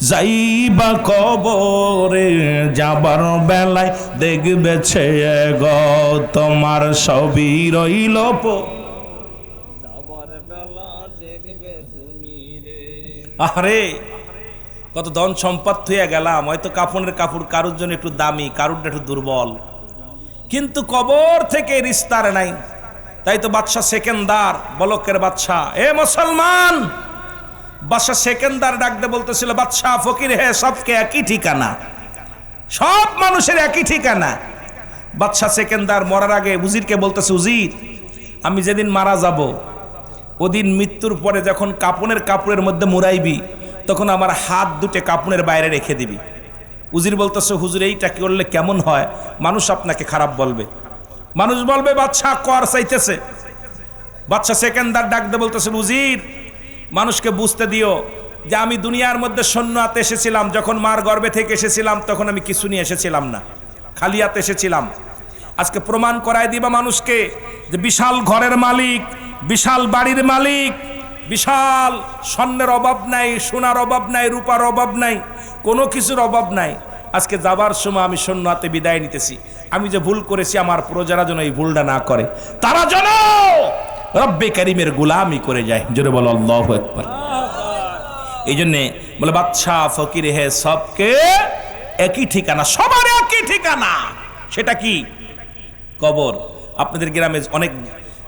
যাইবা কবরে, যাবার বেলায় দেখবে ছেয়ে গো তোমার ছবি রইল আরে কত ধন সম্পদ হয়ে গেলাম, হয়তো কাফনের কাপড় কারুর জন্য একটু দামি, কারুর একটু দুর্বল, কিন্তু কবর থেকে রিস্তার নাই। তাই তো বাদশাহ সেকেন্দার, বলকের বাদশাহ, এ মুসলমান, বাদশাহ সেকেন্দার ডাকতে বলতেছিল, বাদশাহ ফকির হে, সবকে একই ঠিকানা, সব মানুষের একই ঠিকানা। বাদশাহ সেকেন্দার মরার আগে উজিরকে বলতেছে, উজির, আমি যেদিন মারা যাব ওদিন মৃত্যুর পরে যখন কাপনের কাপড়ের মধ্যে মুড়াইবি, তখন আমার হাত দুটো কাপনের বাইরে রেখে দিবি। উজির বলতেছে, হুজুর এইটা করলে কেমন হয়? মানুষ আপনাকে খারাপ বলবে, মানুষ বলবে বাদশাহ কর চাইতেছে। বাদশাহ সেকেন্দার ডাকতে বলতেছে, উজির, মানুষকে বুঝতে দিও যে আমি দুনিয়ার মধ্যে শূন্য হাতে এসেছিলাম, যখন মার গর্ভে থেকে এসেছিলাম তখন আমি কিছু নিয়ে এসেছিলাম না, খালি হাতে এসেছিলাম। আজকে প্রমাণ করায় দিবা মানুষকে যে বিশাল ঘরের মালিক, বিশাল বাড়ির মালিক, বিশাল স্বর্ণের অভাব নাই, সোনার অভাব নাই, রূপার অভাব নাই, কোনো কিছুর অভাব নাই। আজকে যাবার সময় আমি শূন্য হাতে বিদায় নিতেছি। আমি যে ভুল করেছি আমার প্রজারা যেন এই ভুলটা না করে, তারা যেন রব্বে কারিমের গোলামি করে যায়। জোরে বলো আল্লাহু আকবার। এই জন্যে বলে বাদশাহ ফকির হে, সবকে একই ঠিকানা, সবার একই ঠিকানা। সেটা কি? কবর। আপনাদের গ্রামে অনেক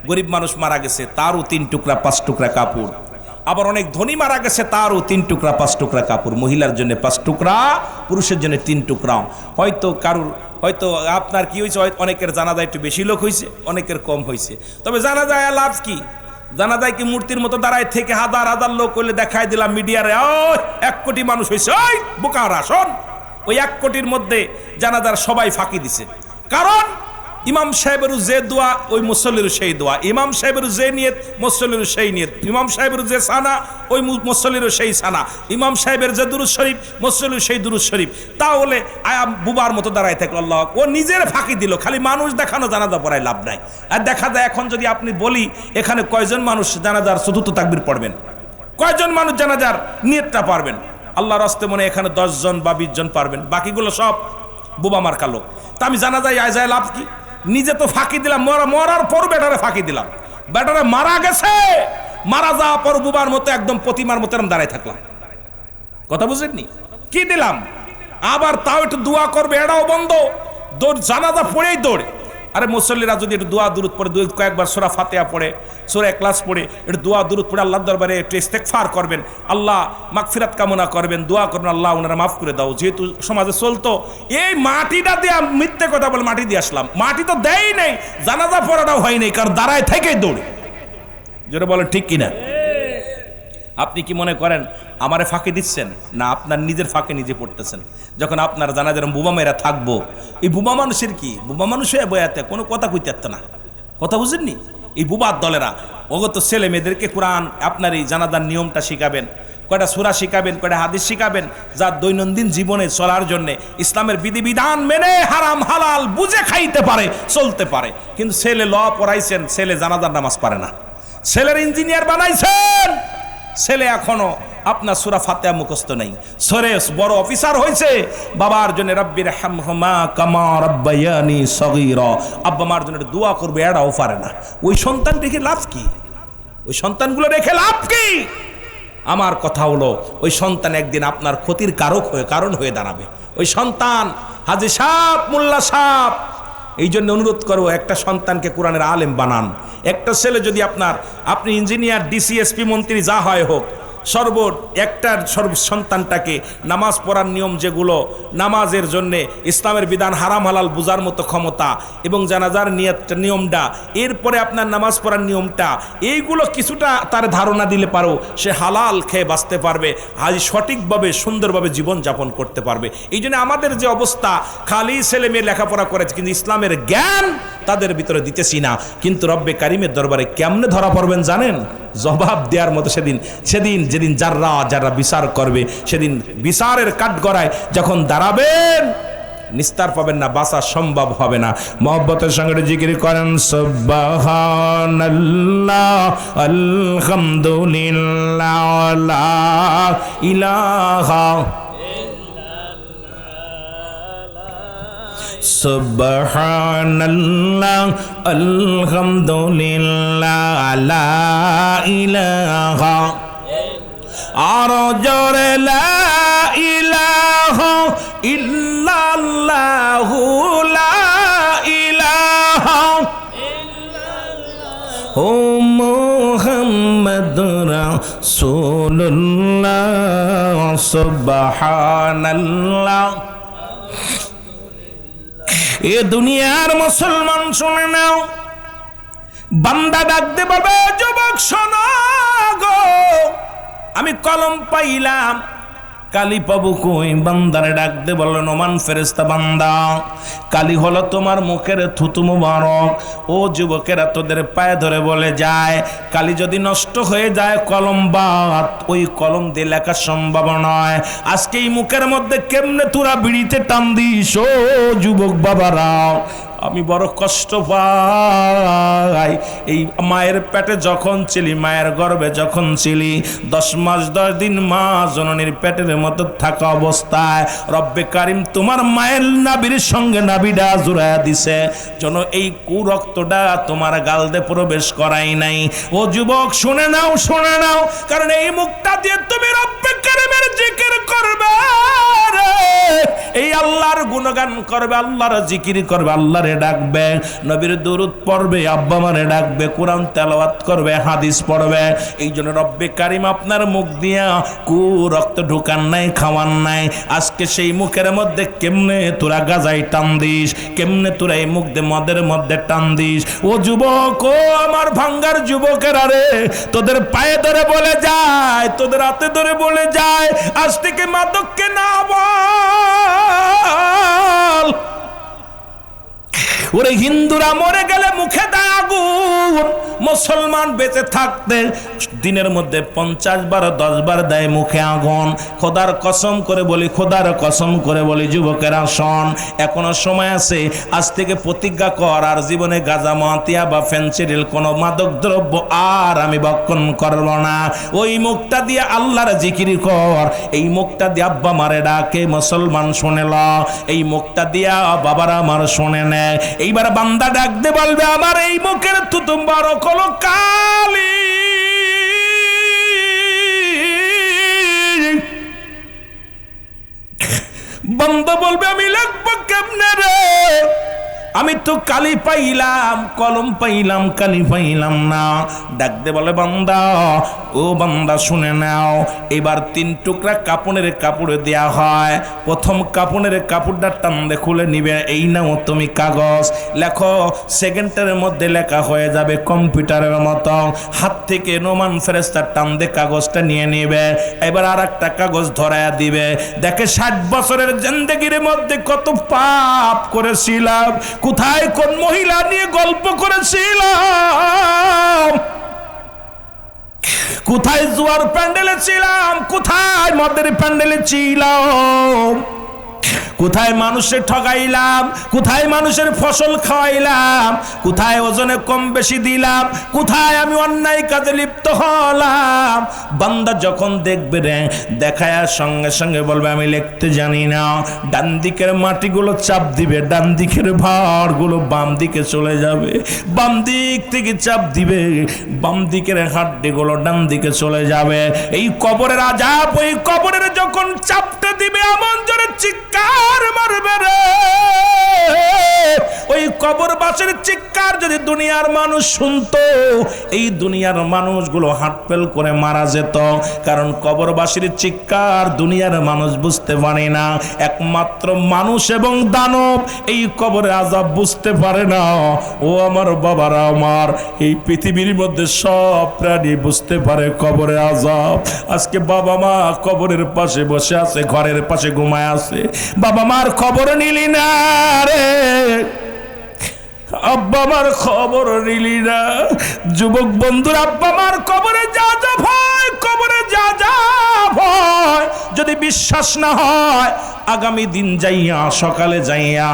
গরিব মানুষ মারা গেছে, তারও 3 টুকরা 5 টুকরা কাপড়। আবার অনেক ধনী মারা গেছে, তারও 3 টুকরা 5 টুকরা কাপড়। মহিলার জন্য 5 টুকরা, পুরুষের জন্য 3 টুকরা। হয়তো কারুর, হয়তো আপনার কি হয়েছে, অনেকের জানাজা একটু বেশি লোক হয়েছে, অনেকের কম হয়েছে। তবে জানা যায় লাভ কি? জানা যায় কি মূর্তির মতো দাঁড়ায় থেকে হাজার হাজার লোক হইলে দেখায় দিলাম মিডিয়ারে, 1 কোটি মানুষ হয়েছে, ওই বোকারা শোন, ওই 1 কোটির মধ্যে জানাজার সবাই ফাঁকি দিছে। কারণ ইমাম সাহেবের যে দোয়া ওই মুসল্লির সেই দোয়া, ইমাম সাহেবের যে নিয়ত মুসল্লির সেই নিয়ত, ইমাম সাহেবের যে সানা ওই মুসল্লির সেই সানা, ইমাম সাহেবের যে দুরূদ শরীফ মুসল্লির সেই দুরূদ শরীফ। তাহলে আয়া বুবার মতো দাঁড়ায় থাকলো, আল্লাহ, ও নিজের ফাঁকি দিল, খালি মানুষ দেখানো জানাজা পড়ায় লাভ নাই। আর দেখা যায় এখন যদি আপনি বলি এখানে কয়জন মানুষ জানাজার চতুর্থ তাকবীর পড়বেন, কয়জন মানুষ জানাজার নিয়তটা পারবেন? আল্লাহর রাস্তে মনে এখানে 10 জন বা 20 জন পারবেন, বাকিগুলো সব বুবা মার্কা লোক। তা আমি জানাজায় আয় যায় লাভ কি? নিজে তো ফাঁকি দিলাম, মরার পর বেটারে ফাঁকি দিলাম, বেটারে মারা গেছে, মারা যাওয়ার পর বুবার মতো একদম প্রতিমার মতো দাঁড়ায় থাকলাম। কথা বুঝেননি? কি দিলাম? আবার তাও একটু দোয়া করবে, এটাও বন্ধ, দৌড়, জানাজা পড়েই দৌড়। আরে মুসল্লিরা যদি একটু দোয়া দুরুদ পড়ে, কয়েকবার সূরা ফাতিহা পড়ে, সূরা ইখলাস পড়ে, একটু দোয়া দুরুদ পড়ে আল্লাহর দরবারে একটু ইস্তেগফার করবেন, আল্লাহ মাগফিরাত কামনা করবেন, দোয়া করবেন, আল্লাহ ওনারা মাফ করে দাও। যেহেতু সমাজে চলতো এই মাটিটা দিয়ে, মিথ্যে কথা বলে মাটি দিয়ে আসলাম, মাটি তো দেয়ই নেই, জানাজা পড়াটাও হয় নাই, কারণ দাঁড়ায় থেকেই দৌড়ে। যেটা বলে ঠিক কিনা? আপনি কি মনে করেন আমারে ফাঁকি দিচ্ছেন? না, আপনার নিজের ফাঁকে নিজে পড়তেছেন। যখন আপনার জানা যেরকম বুবা মেয়েরা থাকবো, এই বুবা মানুষের কি, বুবা মানুষ হয়ে বয়াতে কোনো কথা কইতে পারত না। কথা বুঝেননি? এই বুবার দলেরা অগত ছেলে মেয়েদেরকে কোরআন আপনার এই জানাজার নিয়মটা শিখাবেন, কয়টা সূরা শিখাবেন, কয়টা হাদিস শিখাবেন, যা দৈনন্দিন জীবনে চলার জন্য ইসলামের বিধিবিধান মেনে হারাম হালাল বুঝে খাইতে পারে, চলতে পারে। কিন্তু ছেলে ল পড়াইছেন, ছেলে জানাজার নামাজ পারে না, ছেলের ইঞ্জিনিয়ার বানাইছেন, ছেলে এখনো আপনার সূরা ফাতিহা মুখস্থ নাই, সরে বড় অফিসার হয়েছে, বাবার জন্য রব্বির হামহুমা কামা রাব্বায়ানি সগীরা, আব্বা মার জন্য দোয়া করবে, এটাও পারে না। ওই সন্তান রেখে লাভ কি? ওই সন্তানগুলো রেখে লাভ কি? আমার কথা হলো ওই সন্তান একদিন আপনার ক্ষতির কারণ হয়ে দাঁড়াবে। ওই সন্তান হাজী সাহেব, মোল্লা সাহেব, এই জন্য অনুরোধ করবো, একটা সন্তানকে কোরআনের আলেম বানান। একটা ছেলে যদি আপনি ইঞ্জিনিয়ার, ডিসিএসপি, মন্ত্রী, যা হয় হোক, সন্তানটাকে নামাজ পড়ার নিয়ম, যেগুলো নামাজের জন্যে ইসলামের বিধান হারাম হালাল বুঝার মতো ক্ষমতা, এবং জানাজার নিয়মটা, এরপরে আপনার নামাজ পড়ার নিয়মটা, এইগুলো কিছুটা তার ধারণা দিলে পারো সে হালাল খেয়ে বাঁচতে পারবে, আজ সঠিকভাবে সুন্দরভাবে জীবন যাপন করতে পারবে। এই জন্য আমাদের যে অবস্থা, খালি ছেলে মেয়ে লেখাপড়া করেছে কিন্তু ইসলামের জ্ঞান তাদের ভিতরে দিতেছি না। কিন্তু রব্বে কারিমের দরবারে কেমনে ধরা পড়বেন জানেন? জবাব দেওয়ার মতো যেদিন যারা বিচার করবে, সেদিন বিচারের কাঠগড়ায় যখন দাঁড়াবেন, নিস্তার পাবেন না, বাঁচা সম্ভব হবে না। মহব্বতের সঙ্গে জিকির করেন সুবহানাল্লাহ, আলহামদুলিল্লাহ, লা ইলাহা সুবহানাল্লাহ, আলহামদুলিল্লাহ, লা ইলাহা আর জোরে লা ইলাহা ইল্লাল্লাহু লা ইলাহা ও মুহাম্মাদুর রাসূলুল্লাহ সুবহানাল্লাহ। এ দুনিয়ার মুসলমান শুনে নাও, বান্দা ডাকতে বলবে যুবক শোনো গো, আমি কলম পাইলাম, কালি পাবো কই? বান্দারে ডাকতে বলল নোমান ফেরেশতা, বান্দা কালি হলো তোমার মুখের থুতু মুবারক। ও যুবকেরা, তোদের পায়ে ধরে বলে যায়, কালি যদি নষ্ট হয়ে যায় কলম বাদ, ওই কলম দিয়ে লেখা সম্ভব নয়। আজকে এই মুখের মধ্যে কেমনে তোরা বিড়িতে টান দিস ও যুবক বাবারা? আমি বড় কষ্ট পাই। এই মায়ের পেটে যখন ছিলি, মায়ের গর্ভে যখন ছিলি, 10 মাস 10 দিন মা জননীর পেটের মতো থাকা অবস্থায় রব্বে কারিম তোমার মায়ের নাভির সঙ্গে নাভিটা জুড়াইয়া দিছে, যেন এই কুরক্তটা তোমার গালদে প্রবেশ করাই নাই। ও যুবক শুনে নাও, শুনে নাও, কারণ এই মুখটা দিয়ে তুমি রব্বে কারিমের জিকির করবে, এই আল্লাহর গুণগান করবে, আল্লাহর জিকির করবে, আল্লাহরে ডাকবে, নবীর দুরূদ পড়বে, আব্বা মারে ডাকবে, কোরআন তেলাওয়াত করবে, হাদিস পড়বে। এই জন্য রব্বে কারিম আপনার মুখ দিয়া কুরক্ত ঢুকান নাই, খাওয়ান নাই। আজকে সেই মুখের মধ্যে কেমনে তোরা গাজাই টান দিস, কেমনে তোরা এই মুখ দিয়ে মদের মধ্যে টান দিস। ও যুবক, ও আমার ভাঙ্গার যুবকেরা রে, তোদের পায়ে ধরে বলে যায়, তোদের হাতে ধরে বলে যায়, আজ থেকে মাদককে না বল। ওরে হিন্দুরা মরে গেলে মুখে দেয় আগুন, মুসলমান বেঁচে থাকতে দিনের মধ্যে 50 বার 10 বার দেয় মুখে আগুন। খোদার কসম করে বলি, খোদার কসম করে বলি, যুবকেরা শোন, এখনো সময় আছে। আজ থেকে প্রতিজ্ঞা কর, আর জীবনে গাঁজা, মাতিয়া বা ফেন্সিডিল কোনো মাদক দ্রব্য আর আমি ভক্ষণ করব না। ওই মুখটা দিয়ে আল্লাহর জিকির কর, এই মুখটা দিয়ে আব্বা মারে ডাকে, মুসলমান শুনে ল, এই মুখটা দিয়া বাবারা আমার শুনে নেয়। এইবার বান্দা ডাকতে বলবে, আমার এই মুখের থুতু বারক হলো কালি, বান্দা বলবে আমি লিখবো কেমনে রে? আমি তো কালি পাইলাম, কলম পাইলাম, কালি পাইলাম না। ডাকতে বলে বান্দা, ও বান্দা শুনে নাও, এবার 3 টুকরা কাপড়ের কাপড় দেয়া হয়। প্রথম কাপড়ের কাপড়টা টানলে খুলে নিবে, এই নাও তুমি কাগজ, লেখো। সেকেন্ডের মধ্যে লেখা হয়ে যাবে কম্পিউটারের মতো। হাত থেকে নোমান ফেরেশতা টান দিয়ে কাগজটা নিয়ে নেবে। এবার আর একটা কাগজ ধরায়া দিবে, দেখে 60 বছরের জিন্দেগির মধ্যে কত পাপ করেছিলাম, কোথায় কোন মহিলা নিয়ে গল্প করেছিলাম, কোথায় জুয়ার প্যান্ডেলে ছিলাম, কোথায় মদের প্যান্ডেলে ছিলাম, কোথায় মানুষের ঠগাইলাম, কোথায় মানুষের ফসল খাওয়াইলাম, কোথায় ওজনে কম বেশি দিলাম, কোথায় আমি অন্যায় কাজে লিপ্ত হলাম। বান্দা যখন দেখবে রে, দেখায় সঙ্গে সঙ্গে বলবে আমি লিখতে জানি না। ডান দিকের মাটিগুলো চাপ দিবে, ডান দিকের ভাড়গুলো বাম দিকে চলে যাবে, বাম দিক থেকে চাপ দিবে, বাম দিকের হাড্ডিগুলো ডান দিকে চলে যাবে। এই কবরের আযাব, ওই কবরের যখন চাপটা দিবে, এমন জোরে চিৎকার মারবে রে, ওই কবরবাসীর চিৎকার যদি দুনিয়ার মানুষ শুনতো, এই দুনিয়ার মানুষগুলো হাটপেল করে মারা যেত। কারণ কবরবাসীর চিৎকার দুনিয়ার মানুষ বুঝতে পারে না, একমাত্র মানুষ এবং দানব এই কবরে আযাব বুঝতে পারে না। ও আমার বাবারা, আমার এই পৃথিবীর মধ্যে সব প্রাণী বুঝতে পারে কবরে আযাব। আজকে বাবা মা কবরের পাশে বসে আছে, ঘরের পাশে ঘুমায় আছে, বাবা মার খবর নিলি না রে, আব্বা মার খবর নিলি না। যুবক বন্ধুর, আব্বা মার কবরে যা যা ভয়, কবরে যা যা ভয়, যদি বিশ্বাস না হয় আগামী দিন যাইয়া সকালে যাইয়া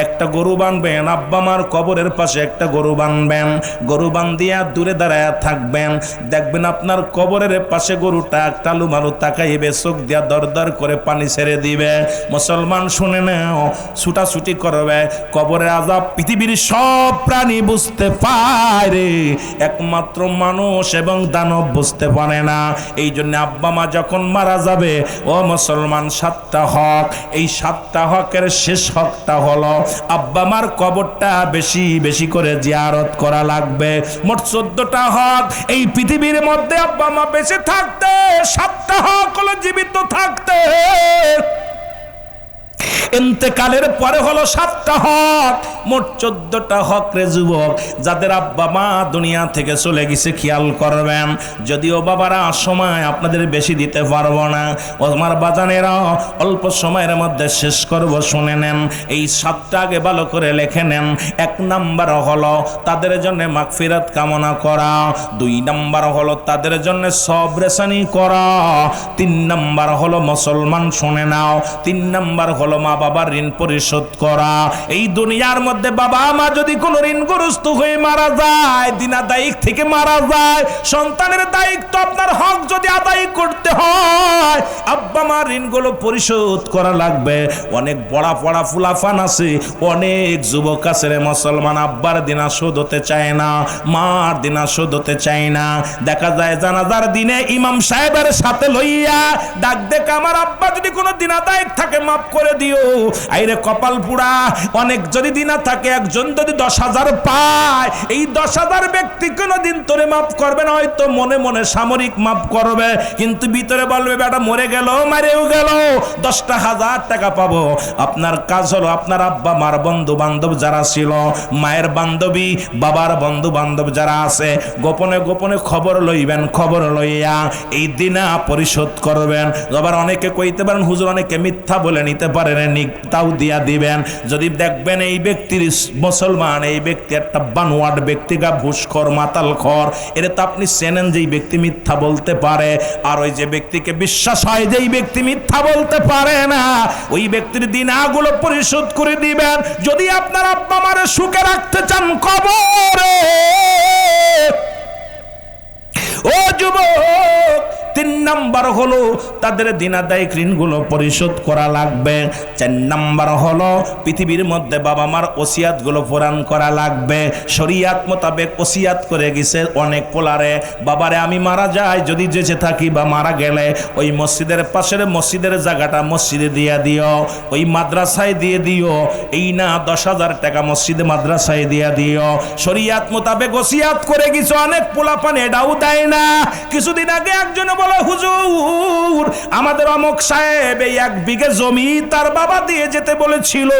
একটা গরু বানবেন, আব্বা মার কবরের পাশে একটা গরু বানবেন, গরু বান্ধিয়া দূরে দাঁড়ায় থাকবেন, দেখবেন আপনার কবরের পাশে গরুটা টালু মালু তাকাইবে, চোখ দিয়া দর দর করে পানি ছেড়ে দিবে। মুসলমান শুনে নাও, ছুটাছুটি করবে। কবরের আযাব পৃথিবীর সব প্রাণী বুঝতে পারে, একমাত্র মানুষ এবং দানব বুঝতে পারে না। এই জন্য আব্বা মা যখন মারা যাবে, ও মুসলমান, 7টা হক, এই 7টা হকের শেষ হকটা হলো আব্বা মার কবরটা বেশি বেশি করে জিয়ারত করা লাগবে। মোট 14টা হক। এই পৃথিবীর মধ্যে আব্বা মা বেঁচে থাকতে 7টা হক হলো জীবিত থাকতে, ইন্তেকালের পরে হলো 7টা হক, মোট 14টা হক রে যুবক। যাদের আব্বা মা দুনিয়া থেকে চলে গেছে খেয়াল করবেন। যদিও বাবারা সময় আপনাদের বেশি দিতে পারবো না, আমার বাজানেরা অল্প সময়ের মধ্যে শেষ করব, শুনে নেন। এই 7টা আগে ভালো করে লিখে নেন। 1 নাম্বার হলো তাদের জন্য মাগফিরাত কামনা করা, 2 নাম্বার হলো তাদের জন্য সবরেসানি করা, 3 নাম্বার হলো মুসলমান শুনে নাও, 3 নাম্বার হলো মা বাবার ঋণ পরিশোধ করা। এই দুনিয়ার মধ্যে বাবা মা যদি কোনো ঋণগ্রস্ত হয়ে মারা যায়, দিনা দায়িক থেকে মারা যায়, সন্তানের দায়িত্ব আপনার হক যদি আদায় করতে হয়, আব্বা মার ঋণগুলো পরিশোধ করা লাগবে। অনেক বড়া পড়া ফুলাফান আছে, অনেক যুবক আছে রে মুসলমান, আব্বার দিনা শোধ হতে চায় না, মার দিনা শোধ হতে চায় না। দেখা যায় জানাজার দিনে ইমাম সাহেবের সাথে লইয়া ডাক দেখ, আমার আব্বা যদি কোনো দিনা দায়িক থাকে মাফ করে দিও। আইরে কপাল পুরা, অনেক যদি দিনা থাকে, একজন যদি 10,000 পায়, এই 10,000 ব্যক্তি কোনদিন তোরে মাফ করবে না, হয়তো মনে মনে সামরিক মাফ করবে, কিন্তু ভিতরে বলবে বেটা মরে গেল, মারেও গেল, 10,000 টাকা পাবো। আপনার কাজ হলো আপনার আব্বা মার বন্ধু বান্ধব যারা ছিল, মায়ের বান্ধবী বাবার বন্ধু বান্ধব যারা আছে, গোপনে গোপনে খবর লইবেন, খবর লইয়া এই দিনা পরিশোধ করবেন। আবার অনেকে কইতে পারেন হুজুর অনেকে মিথ্যা বলে নিতে পারেন, তাও দিয়া দিবেন। যদি দেখবেন এই ব্যক্তির মুসলমান, এই ব্যক্তি একটা বানোয়াট ব্যক্তি, গা ঘুষখোর মাতালখোর, এর তো আপনি চেনেন যে এই ব্যক্তি মিথ্যা বলতে পারে। আর ওই যে ব্যক্তিকে বিশ্বাস হয় যে এই ব্যক্তি মিথ্যা বলতে পারে না, ওই ব্যক্তির দিনাগুলো পরিশোধ করে দিবেন। যদি আপনার আব্বা মারে সুখে রাখতে চান কবরে, ও যুবক, 3 নাম্বার হলো তাদের দিনাদায়িক ঋণগুলো পরিশোধ করা লাগবে। 4 নাম্বার হলো পৃথিবীর মধ্যে বাবা মার ওসিয়াতগুলো পূরণ করা লাগবে। শরীয়ত মোতাবেক ওসিয়াত করে গেছে অনেক পোলারে, বাবারে আমি মারা যাই, যদি বেঁচে থাকি বা মারা গেলে ওই মসজিদের পাশের মসজিদের জায়গাটা মসজিদে দিয়ে দিও, ওই মাদ্রাসায় দিয়ে দিও, এই না 10,000 টাকা মসজিদে মাদ্রাসায় দিয়ে দিও। শরীয়ত মোতাবেক ওসিয়াত করে গেছে, অনেক পোলাপান এটাও দেয় না। কিছুদিন আগে একজন বলে হুজুর আমাদের অমুক সাহেব এই 1 বিঘে জমি তার বাবা দিয়ে যেতে বলেছিল,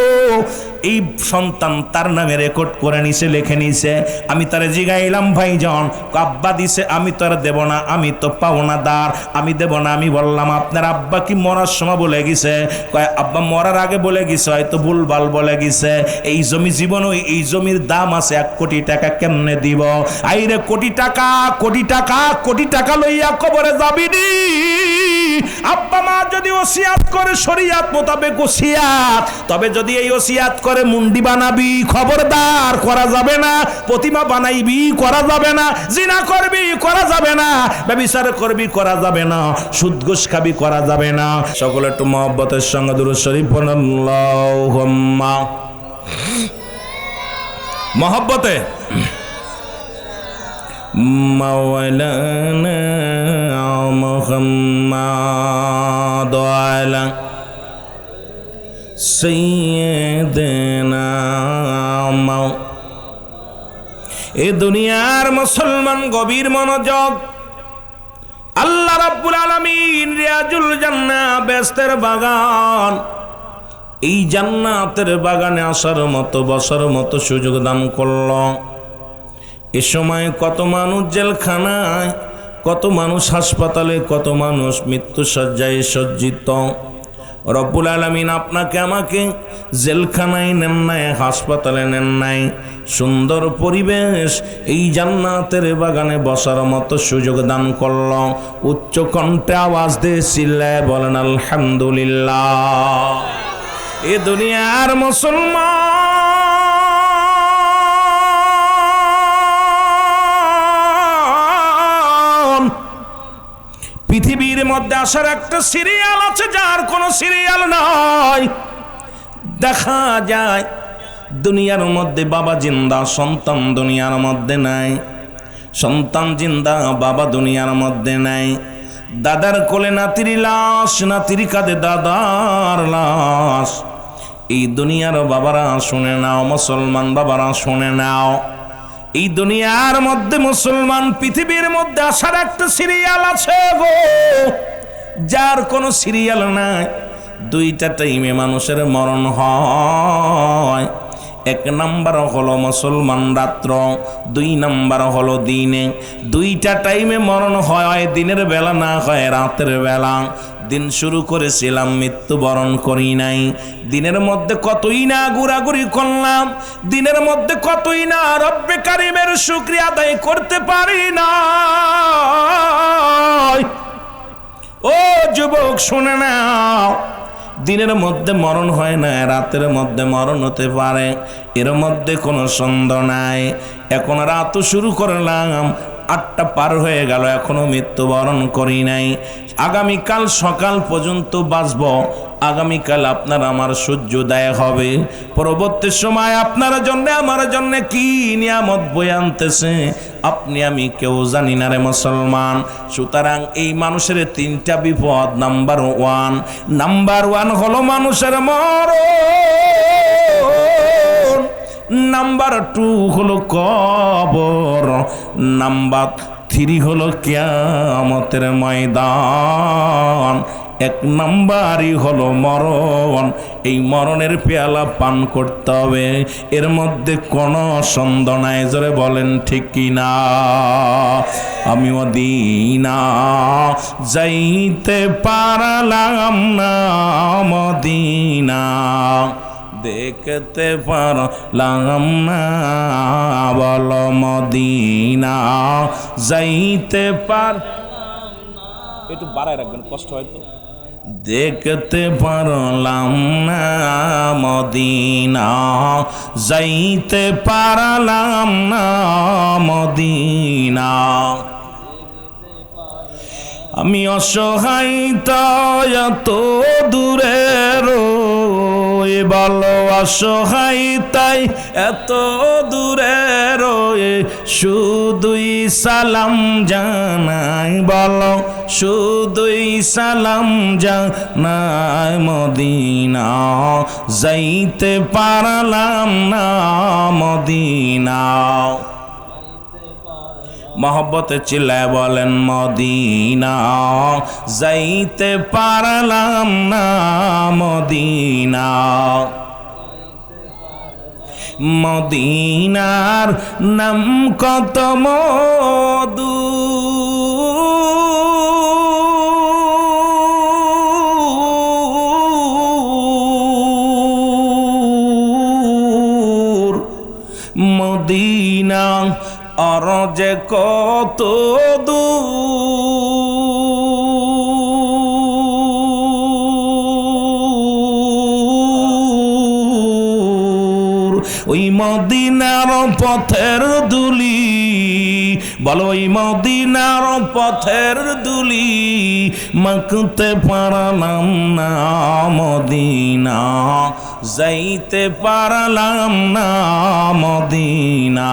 এই সন্তান তার নামে রেকর্ড করে নিছে, লিখে নিছে। আমি তারে জিগাইলাম ভাইজান, আব্বা দিছে, আমি তো আর দেব না, আমি তো পাওনাদার, আমি দেব না। আমি বললাম আপনার আব্বা কি মরার সময় বলে গেছে? কয় আব্বা মরার আগে বলে গেছে, হয়তো ভুলভাল বলে গেছে। এই জমি জীবন, এই জমির দাম আছে 1 কোটি টাকা, কেমনে দিব? আইরে কোটি টাকা কোটি টাকা কোটি টাকা লইয়া কবরে যাবি নি? আব্বা মা যদি ওসিয়াত করে শরীয়ত মোতাবেক ওসিয়াত, তবে যদি এই ওসিয়াত করে মুন্ডি বানাবি, খবরদার করা যাবে না। প্রতিমা বানাইবি, করা যাবে না। জিনা করবি, করা যাবে না। ব্যভিচার করবি, করা যাবে না। সুদ ঘুষ খাবি, করা যাবে না। সকলে একটু মহব্বতের সঙ্গে দুরূদ শরীফ পড়ুন। আল্লাহুম্মা মহব্বতে মাওলানা মুহাম্মাদ আলা সাইয়্যিদিনা মাও। এ দুনিয়ার মুসলমান গভীর মনোযোগ। আল্লাহ রাব্বুল আলামিন রিয়াজুল জান্নাহ বেহেশতের বাগান, এই জান্নাতের বাগানে আসার মতো বসার মতো সুযোগ দান করল। এ সময় কত মানুষ জেলখানায়, কত মানুষ হাসপাতালে, কত মানুষ মৃত্যু শয্যায় সজ্জিত। রব্বুল আলামিন আপনাকে আমাকে জেলখানায় নেন নাই, হাসপাতালে নেন নাই, সুন্দর পরিবেশ এই জান্নাতের বাগানে বসার মতো সুযোগ দান করল। উচ্চ কণ্ঠে আওয়াজ দিয়ে চিল্লায় বলেন আলহামদুলিল্লাহ। এ দুনিয়ার মুসলমান, পৃথিবীর মধ্যে আসার একটা সিরিয়াল আছে যার কোনো সিরিয়াল নাই। দেখা যায় দুনিয়ার মধ্যে বাবা জিন্দা, সন্তান দুনিয়ার মধ্যে নাই, সন্তান জিন্দা, বাবা দুনিয়ার মধ্যে নাই। দাদার কোলে নাতির লাশ, নাতির কাঁধে দাদার লাশ। এই দুনিয়ার বাবারা শুনে নাও, মুসলমান বাবারা শুনে নাও, এই দুনিয়ার মধ্যে মুসলমান পৃথিবীর মধ্যে আসার একটা সিরিয়াল আছে গো, যার কোনো সিরিয়াল নাই। দুইটা টাইমে মানুষের মরণ হয়। এক নাম্বার হলো মুসলমান রাত্র, 2 নাম্বার হলো দিনে। দুইটা টাইমে মরণ হয়, দিনের বেলা না হয় রাতের বেলা। দিন শুরু করেছিলাম, মৃত্যুবরণ করি নাই। দিনের মধ্যে কতই না ঘোরাঘুরি করলাম, দিনের মধ্যে কতই না রব্বে কারিমের শুকরিয়া আদায় করতে পারি না। ও যুবক শুনে নাও, দিনের মধ্যে মরণ হয় না, রাতের মধ্যে মরণ হতে পারে, এর মধ্যে কোনো সন্দেহ নাই। এখন রাত শুরু করলাম, 8টা পার হয়ে গেল, এখনো মৃত্যুবরণ করি নাই। আগামীকাল সকাল পর্যন্ত বাঁচব। আগামীকাল আপনার আমার সূর্যোদয় হবে। পরবর্তী সময় আপনার জন্য আমার জন্য কি নিয়ামত বয়ে আনতেছে আপনি আমি কেউ জানি না রে মুসলমান। সুতরাং এই মানুষের 3টা বিপদ। নাম্বার ওয়ান হলো মানুষের মরণ, নাম্বার 2 হলো কবর, নাম্বার 3 হলো কিয়ামতের ময়দান। 1 নাম্বারই হলো মরণ। এই মরণের পেয়ালা পান করতে হবে, এর মধ্যে কোনো সন্দেহ নাই। জোরে বলেন ঠিক কি না? আমি মদিনা যাইতে পারলাম না, মদিনা দেখতে পারলাম না, বল মদিনা যাইতে পার, একটু বাড়ায় রাখবেন, কষ্ট হয়তো। দেখতে পারলাম না, মদিনা যাইতে পারলাম না, মদিনা। আমি অসহায় তাই এত দূরে রয়ে, বলো অসহায় তাই এত দূরে রয়ে, শুধুই সালাম জানাই, বলো শুধুই সালাম জানাই, মদিনা যাইতে পারলাম না, মদিনা। মহব্বতে চিল্লায় বলেন মদিনা যাইতে পারলাম না, মদিনা। মদিনার নাম কত মধু, মদিনা আর যে কত দূর, ওই মদিনার পথের দুলি, বলো ওই মদিনার পথের দুলি মাখতে পারলাম না, মদিনা যাইতে পারলাম না, মদিনা।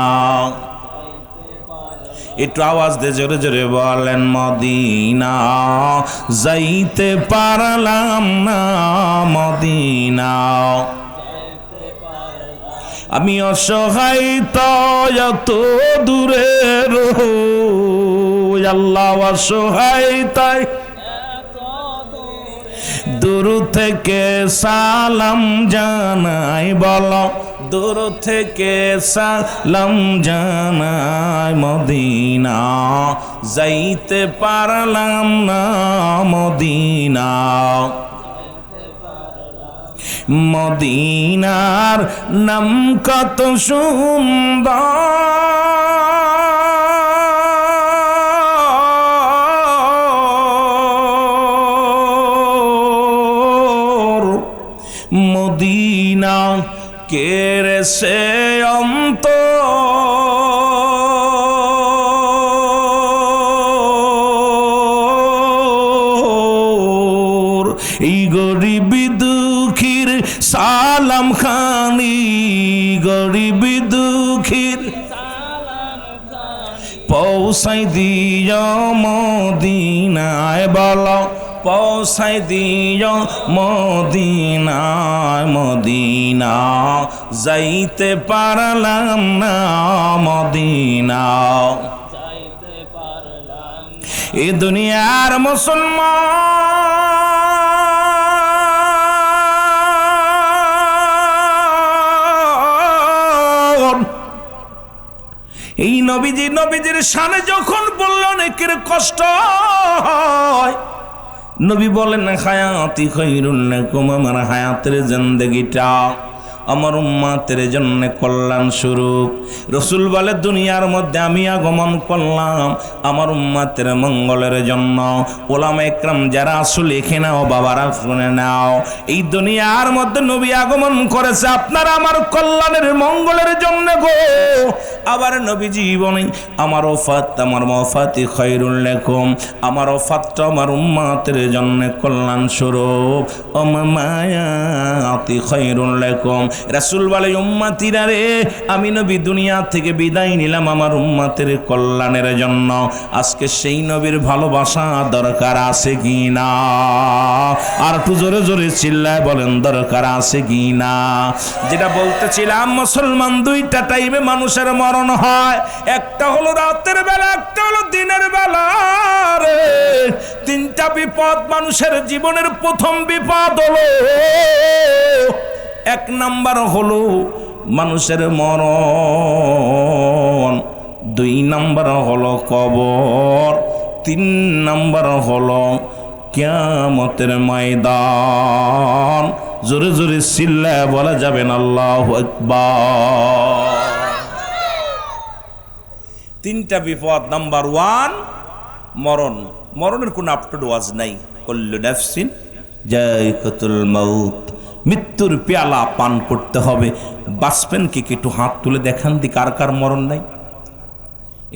একটু আওয়াজ দিয়ে জোরে জোরে বলেন মদিনা যাইতে পারলাম না, মদিনা। আমি অসহায় তাই এত দূরে রই, আল্লাহ অসহায় তাই দূর থেকে সালাম জানাই, বলো দূর থেকে সালাম জানাই, মদিনা যাইতে পারলাম না, মদিনা। মদিনার নাম কত সুন্দর মদিনা কেরে সে অন্তর এই গরিব দুঃখীর সালাম খানি গরিব দুঃখীর পৌঁছাই দিও মদিনায় বলো পৌঁছাই দিও মদিনায় মদিনা যাইতে পারলাম না মদিনা এ দুনিয়ার মুসলমান এই নবীজির শানে যখন বলল অনেকের কষ্ট হয় নবী বলেন হায়াতি খায়রুল লাকুম আমার হায়াতের জিন্দেগিটা আমার উম্মতের জন্য কল্যাণ স্বরূপ রাসূল বলে দুনিয়ার মধ্যে আমি আগমন করলাম আমার উম্মতের মঙ্গলের জন্য ওলামা ইকরাম যারা আসলে লিখে নাও বাবারা শুনে নাও এই দুনিয়ার মধ্যে নবী আগমন করেছে আপনারা আমার কল্যাণের মঙ্গলের জন্য গো আবার নবী জীবনে আমার ওফাত আমার ওফাতি খায়রুল লাকুম আমার ওফাতটা আমার উম্মতের জন্য কল্যাণ স্বরূপ ও মায়াতি খায়রুল লাকুম রাসূল বলে উম্মতিরা রে আমি নবী দুনিয়া থেকে বিদায় নিলাম আমার উম্মতের কল্যাণের জন্য আজকে সেই নবীর ভালোবাসা দরকার আছে কি না আর একটু জোরে জোরে চিল্লায় বলেন দরকার আছে কি না যেটা বলতেছিলাম মুসলমান দুইটা টাইমে মানুষের মরণ হয় একটা হলো রাতের বেলা একটা হলো দিনের বেলা রে তিনটা বিপদ মানুষের জীবনের প্রথম বিপদ হলো এক নাম্বার হলো মানুষের মরণ দুই নাম্বার হলো কবর তিন নাম্বার হলো কিয়ামতের ময়দান জোরে জোরে চিল্লায় বলা যাবে না আল্লাহু আকবার তিনটা বিপদ নাম্বার ওয়ান মরণ মরণের কোনো আপটুড ওয়াজ নাই কুল্লু নাফসিন যায়কাতুল মাউত মৃত্যুর পেয়ালা পান করতে হবে বাঁচবেন কি একটু হাত তুলে দেখান দি কার কার মরণ নাই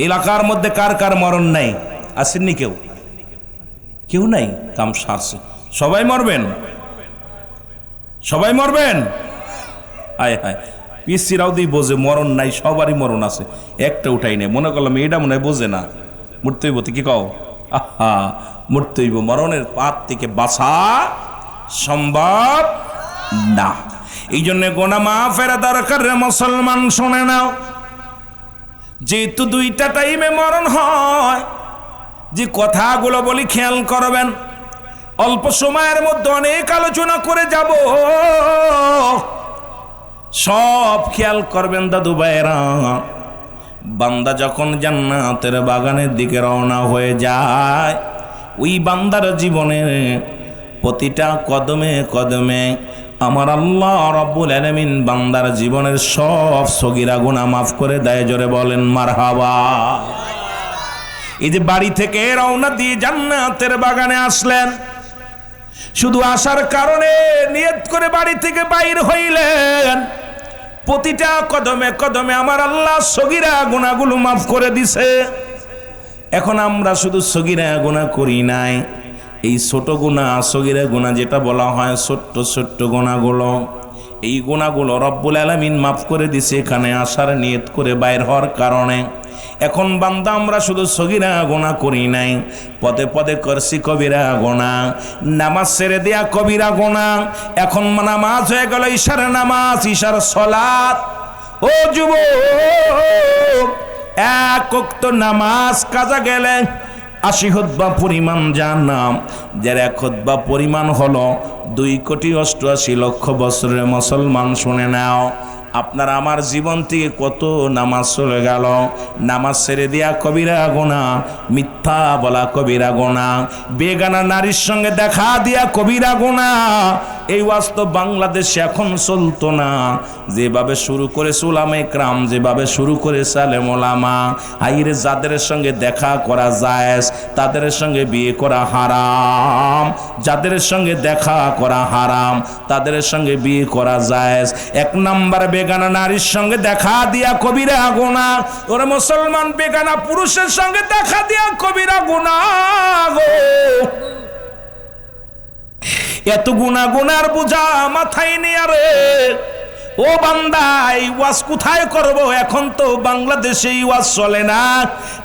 এলাকার মধ্যে কার কার মরণ নাই আসেননি কেউ কেউ নাই কাম সারছে সবাই মরবেন সবাই মরবেন আয় হায় পিসিরাও দিয়ে বোঝে মরণ নাই সবারই মরণ আছে একটা উঠাই নেই মনে করলাম এটা মনে হয় বোঝে না মরতে হইব কি কও আহা মরতে হইব মরণের পাত থেকে বাঁচা সম্ভব না এই জন্য গোনা মাফের দরকার রে মুসলমান শুনে নাও যেহেতু দুইটা টাইমে মরণ হয় যে কথাগুলো বলি খেয়াল করবেন অল্প সময়ের মধ্যে অনেক আলোচনা করে যাব সব খেয়াল করবেন দাদু ভাইরা বান্দা যখন জান্নাতের বাগানের দিকে রওনা হয়ে যায় ওই বান্দার জীবনে প্রতিটা কদমে কদমে আমার আল্লাহ রাব্বুল আলামিন বান্দার জীবনের সব সগীরা গুনাহ মাফ করে দেয় জোরে বলেন মারহাবা এই যে বাড়ি থেকে রওনা দিয়ে জান্নাতের বাগানে আসলেন শুধু আসার কারণে নিয়ত করে বাড়ি থেকে বাইর হইলেন প্রতিটা কদমে কদমে আমার আল্লাহ সগীরা গুনাহগুলো মাফ করে দিছে এখন আমরা শুধু সগীরা গুনাহ করি নাই এই ছোট গুনাহ সগীরা গুনাহ যেটা বলা হয় ছোট্ট ছোট্ট গুনাহগুলো এই গুনাহগুলো রব্বুল আলামিন মাফ করে দিছে এখানে আসার নিয়ত করে বাইর হওয়ার কারণে এখন বান্দা আমরা শুধু সগীরা গুনাহ করি নাই পদে পদে করছি কবিরা গুনাহ নামাজ ছেড়ে দেয়া কবিরা গুনাহ এখন নামাজ হয়ে গেল ইশার নামাজ ইশার সালাত ও যুবক এক ওয়াক্ত নামাজ কাজা গেলে 80 খুতবা পরিমাণ জাহান্নাম যার এক খুতবা পরিমাণ হলো 2,88,00,000 বছরের মুসলমান শুনে নাও আপনার আমার জীবন থেকে কত নামাজ চলে গেল নামাজ ছেড়ে দেয়া কবিরা গুনাহ মিথ্যা বলা কবিরা গুনাহ বেগানা নারীর সঙ্গে দেখা দিয়া কবিরা গুনাহ এই ওয়াজ তো বাংলাদেশে এখন চলতো না, যেভাবে শুরু করেছে উলামায়ে কেরাম, যেভাবে শুরু করেছে আলেম ওলামা। হাইরে যাদের সঙ্গে দেখা করা জায়েজ তাদের সঙ্গে বিয়ে করা হারাম, যাদের সঙ্গে দেখা করা হারাম তাদের সঙ্গে বিয়ে করা জায়েজ। এক নাম্বার বেগানা নারীর সঙ্গে দেখা দিয়া কবিরা গুনাহ। ওরে মুসলমান, বেগানা পুরুষের সঙ্গে দেখা দিয়া কবিরা গুনাহ গো। এত গুনার বোঝা মাথায় নিয়ে রে ও বান্দা, এই ওয়াজ কোথায় করব? এখন তো বাংলাদেশে এই ওয়াজ চলে না,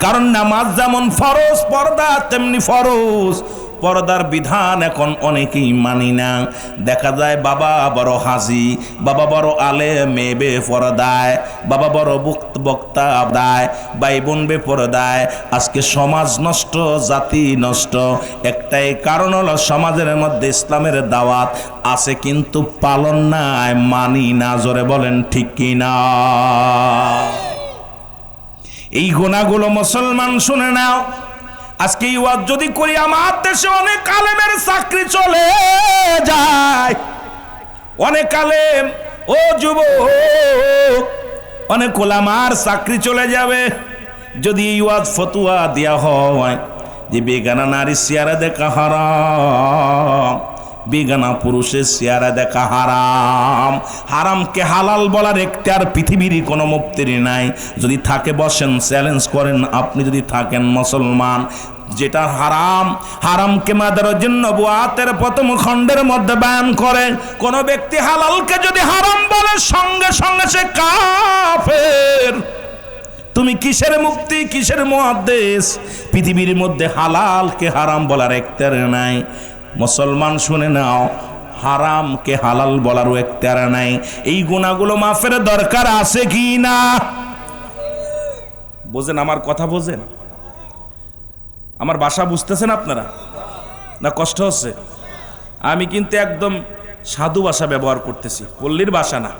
কারণ নামাজ যেমন ফরজ, পর্দা তেমনি ফরজ। পর্দার বিধান এখন অনেকেই মানি না। দেখা যায় বাবা বড় হাজি, বাবা বড় আলেম, মেয়ে বেপরদায়, বাবা বড় বক্তা দায়, ভাই বোন বেপরদায়। আজকে সমাজ নষ্ট, জাতি নষ্ট। একটাই কারণ হলো সমাজের মধ্যে ইসলামের দাওয়াত আছে কিন্তু পালন নাই, মানি না। জোরে বলেন ঠিক কিনা? এই গুনাহগুলো মুসলমান শুনে নাও। আজকে এই ওয়াজ যদি করি, আমার দেশে অনেক আলেমের চাকরি চলে যায়। অনেক আলেম, ও যুবক, অনেক ওলামার চাকরি চলে যাবে যদি এই ওয়াজ ফতোয়া দেয়া হয় যে বেগানা নারীর চেহারা দেখা হারাম, বেগানা পুরুষের চেহারা দেখা হারাম। হারামকে হালাল বলার এখতিয়ার পৃথিবীর কোনো মুফতির নাই। যদি থাকে বসেন, চ্যালেঞ্জ করেন। আপনি যদি থাকেন মুসলমান, যেটা হারাম, হারামকে মাদারুন নবুয়াতের প্রথম খণ্ডের মধ্যে বয়ান করে। কোন ব্যক্তি হালালকে যদি হারাম বলে, সঙ্গে সঙ্গে সে কাফের। তুমি কিসের মুফতি, কিসের মুহাদ্দিস? পৃথিবীর মধ্যে হালালকে হারাম বলার এখতিয়ার নাই। মুসলমান শুনে নাও, হারামকে হালাল বলারও এখতিয়ার নাই। এই গুনাহগুলো মাফের দরকার আছে কি না? বোঝেন আমার কথা? বোঝেন আমার ভাষা? বুঝতেছেন আপনারা না কষ্ট হচ্ছে? আমি কিন্তু একদম সাধু ভাষা ব্যবহার করতেছি, পল্লীর ভাষা না,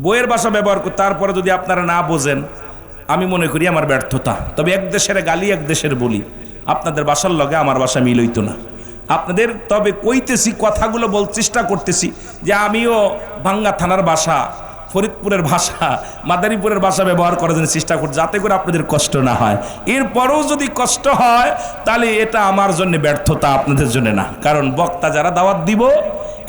বইয়ের ভাষা ব্যবহার করি। তারপরে যদি আপনারা না বোঝেন, আমি মনে করি আমার ব্যর্থতা। তবে এক দেশের গালি এক দেশের বলি, আপনাদের ভাষার লগে আমার ভাষা মিল হইতো না। আপনাদের তবে কইতেছি, কথাগুলো চেষ্টা করতেছি যে আমিও ভাঙ্গা থানার ভাষা, ফরিদপুরের ভাষা, মাদারীপুরের ভাষা ব্যবহার করার জন্য চেষ্টা করছি, যাতে করে আপনাদের কষ্ট না হয়। এরপরেও যদি কষ্ট হয় তাহলে এটা আমার জন্য ব্যর্থতা, আপনাদের জন্য না। কারণ বক্তা যারা দাওয়াত দিব,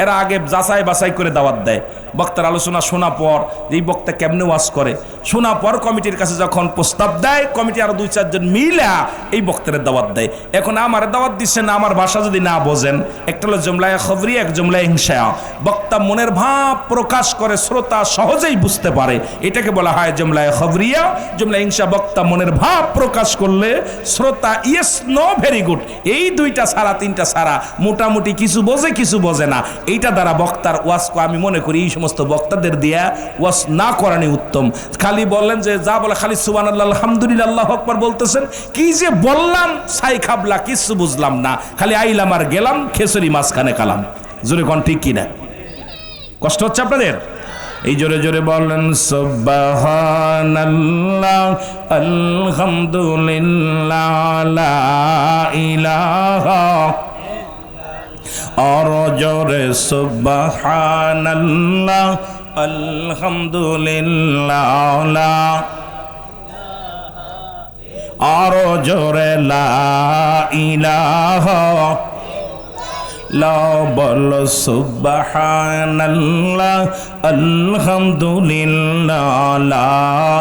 এরা আগে যাচাই বাছাই করে দাওয়াত দেয়। বক্তার আলোচনা শোনা পর, এই বক্তা কেমনে ওয়াজ করে, শোনা পর কমিটির কাছে যখন প্রস্তাব দেয়, কমিটি আরো 2-4 জন মিলা এই বক্তারের দাওয়াত দেয়। এখন আমার দাওয়াত দিচ্ছেন, আমার ভাষা যদি না বোঝেন, একটা হলো জুমলায়ে খবরিয়া, এক জুমলায়ে ইনশায়া। বক্তা মনের ভাব প্রকাশ করে, শ্রোতা সহজেই বুঝতে পারে, এটাকে বলা হয় জুমলায়ে খবরিয়া। জুমলায়ে ইনশা, বক্তা মনের ভাব প্রকাশ করলে শ্রোতা ইয়েস নো ভেরি গুড, এই 2টা ছাড়া 3টা ছাড়া মোটামুটি কিছু বোঝে, কিছু বোঝে না। এইটা দ্বারা বক্তার ওয়াজ, আমি মনে করি এই সমস্ত বক্তাদের দিয়া ওয়াজ না করানি উত্তম। খালি বললেন যে যা বলে, খালি সুবহানাল্লাহ, আলহামদুলিল্লাহ, আল্লাহু আকবার বলতেছেন, কি যে বললাম ছাই খাবলা, কিছু বুঝলাম না, খালি আইলাম আর গেলাম, খেসরি মাঝখানে কালাম। জোরে কোন ঠিক কিনা? কষ্ট হচ্ছে আপনাদের? এই জোরে জোরে বললেন সুবহানাল্লাহ, আলহামদুলিল্লাহ, লা ইলাহা, আর জোরে সুবহানাল্লাহ, আলহামদুলিল্লাহ, আর জোরে লা ইলাহা, লা বল সুবহানাল্লাহ, আলহামদুলিল্লাহ।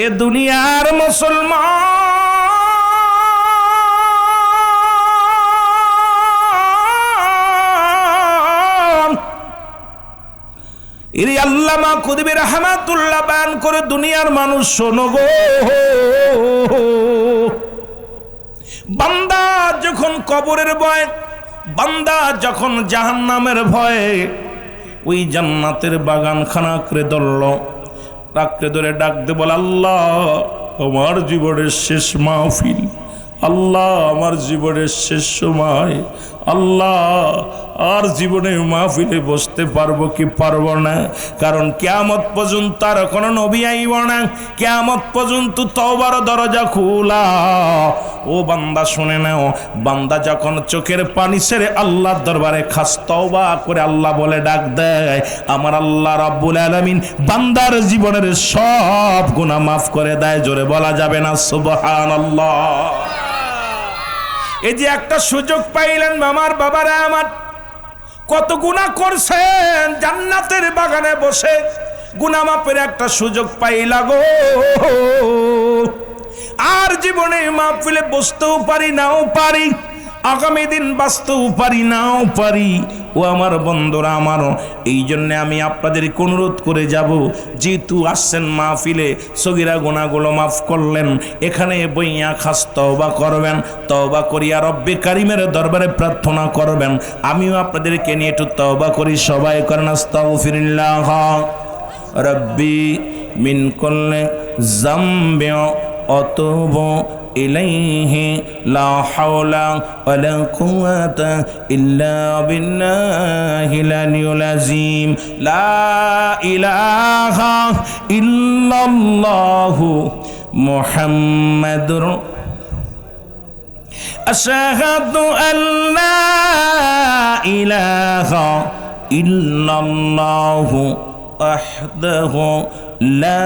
এ দুনিয়ার মুসলমান, এরি আল্লামা কুতুবী রাহমাতুল্লাহ বয়ান করে, দুনিয়ার মানুষ শোনো গো, বান্দা যখন কবরের ভয়, বান্দা যখন জাহান্নামের ভয়ে ওই জান্নাতের বাগানখানা আঁকড়ে ধরল, আঁকড়ে ধরে ডাক দে, বল আল্লাহ আমার জীবনের শেষ মাহফিল, আল্লাহ আমার জীবনের শেষ সময়, আল্লাহ আর জীবনে মাহফিলে বসতে পারবো কি পারবো না, কারণ কিয়ামত পর্যন্ত আর কোনো নবী আইব না, কিয়ামত পর্যন্ত তওবার দরজা খোলা। ও বান্দা শুনে নাও, বান্দা যখন চোখের পানি ছেড়ে আল্লাহর দরবারে খাস তওবা করে আল্লাহ বলে ডাক দেয়, আমার আল্লাহ রাব্বুল আলামিন বান্দার জীবনের সব গুনাহ মাফ করে দেয়। জোরে বলা যাবে না সুবহানাল্লাহ। এই যে একটা সুযোগ পাইলেন আমার বাবারা আমার, কত গুনাহ করছেন, জান্নাতের বাগানে বসে গুনাহ মাফের একটা সুযোগ পাইলা গো। আর জীবনে মাহফিলে বসতেও পারি নাও পারি, আগামী দিন বাঁচতেও পারি নাও পারি। ও আমার বন্ধুরা আমারও, এই জন্য আমি আপনাদেরকে অনুরোধ করে যাব, যেহেতু আসছেন মাহফিলে, সগীরা গুনাহগুলো মাফ করলেন, এখানে বইয়া খাস তওবা করবেন, তওবা করিয়া রব্বে কারিমের দরবারে প্রার্থনা করবেন। আমিও আপনাদেরকে নিয়ে একটু তওবা করি, সবাই করেন আস্তাগফিরুল্লাহ রব্বি মিন কুল্লি যামবি আতুবু ইলাইহি লা হাওলা ওয়ালা কুওয়াতা ইল্লা বিল্লাহিল আলিয়্যিল আযীম। লা ইলাহা ইল্লাল্লাহু মুহাম্মাদুর আশহাদু আল্লা ইলাহা ইল্লাল্লাহু ওয়াহদাহু লা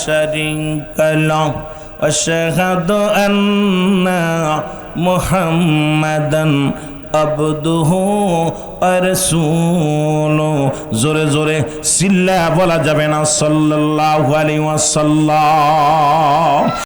শারীকা লাহু আশহাদু আন্না মুহাম্মাদান আবদুহু ওয়া রাসূলুহু। জোরে জোরে চিল্লা বলা যাবে না সাল্লাল্লাহু আলাইহি ওয়াসাল্লাম।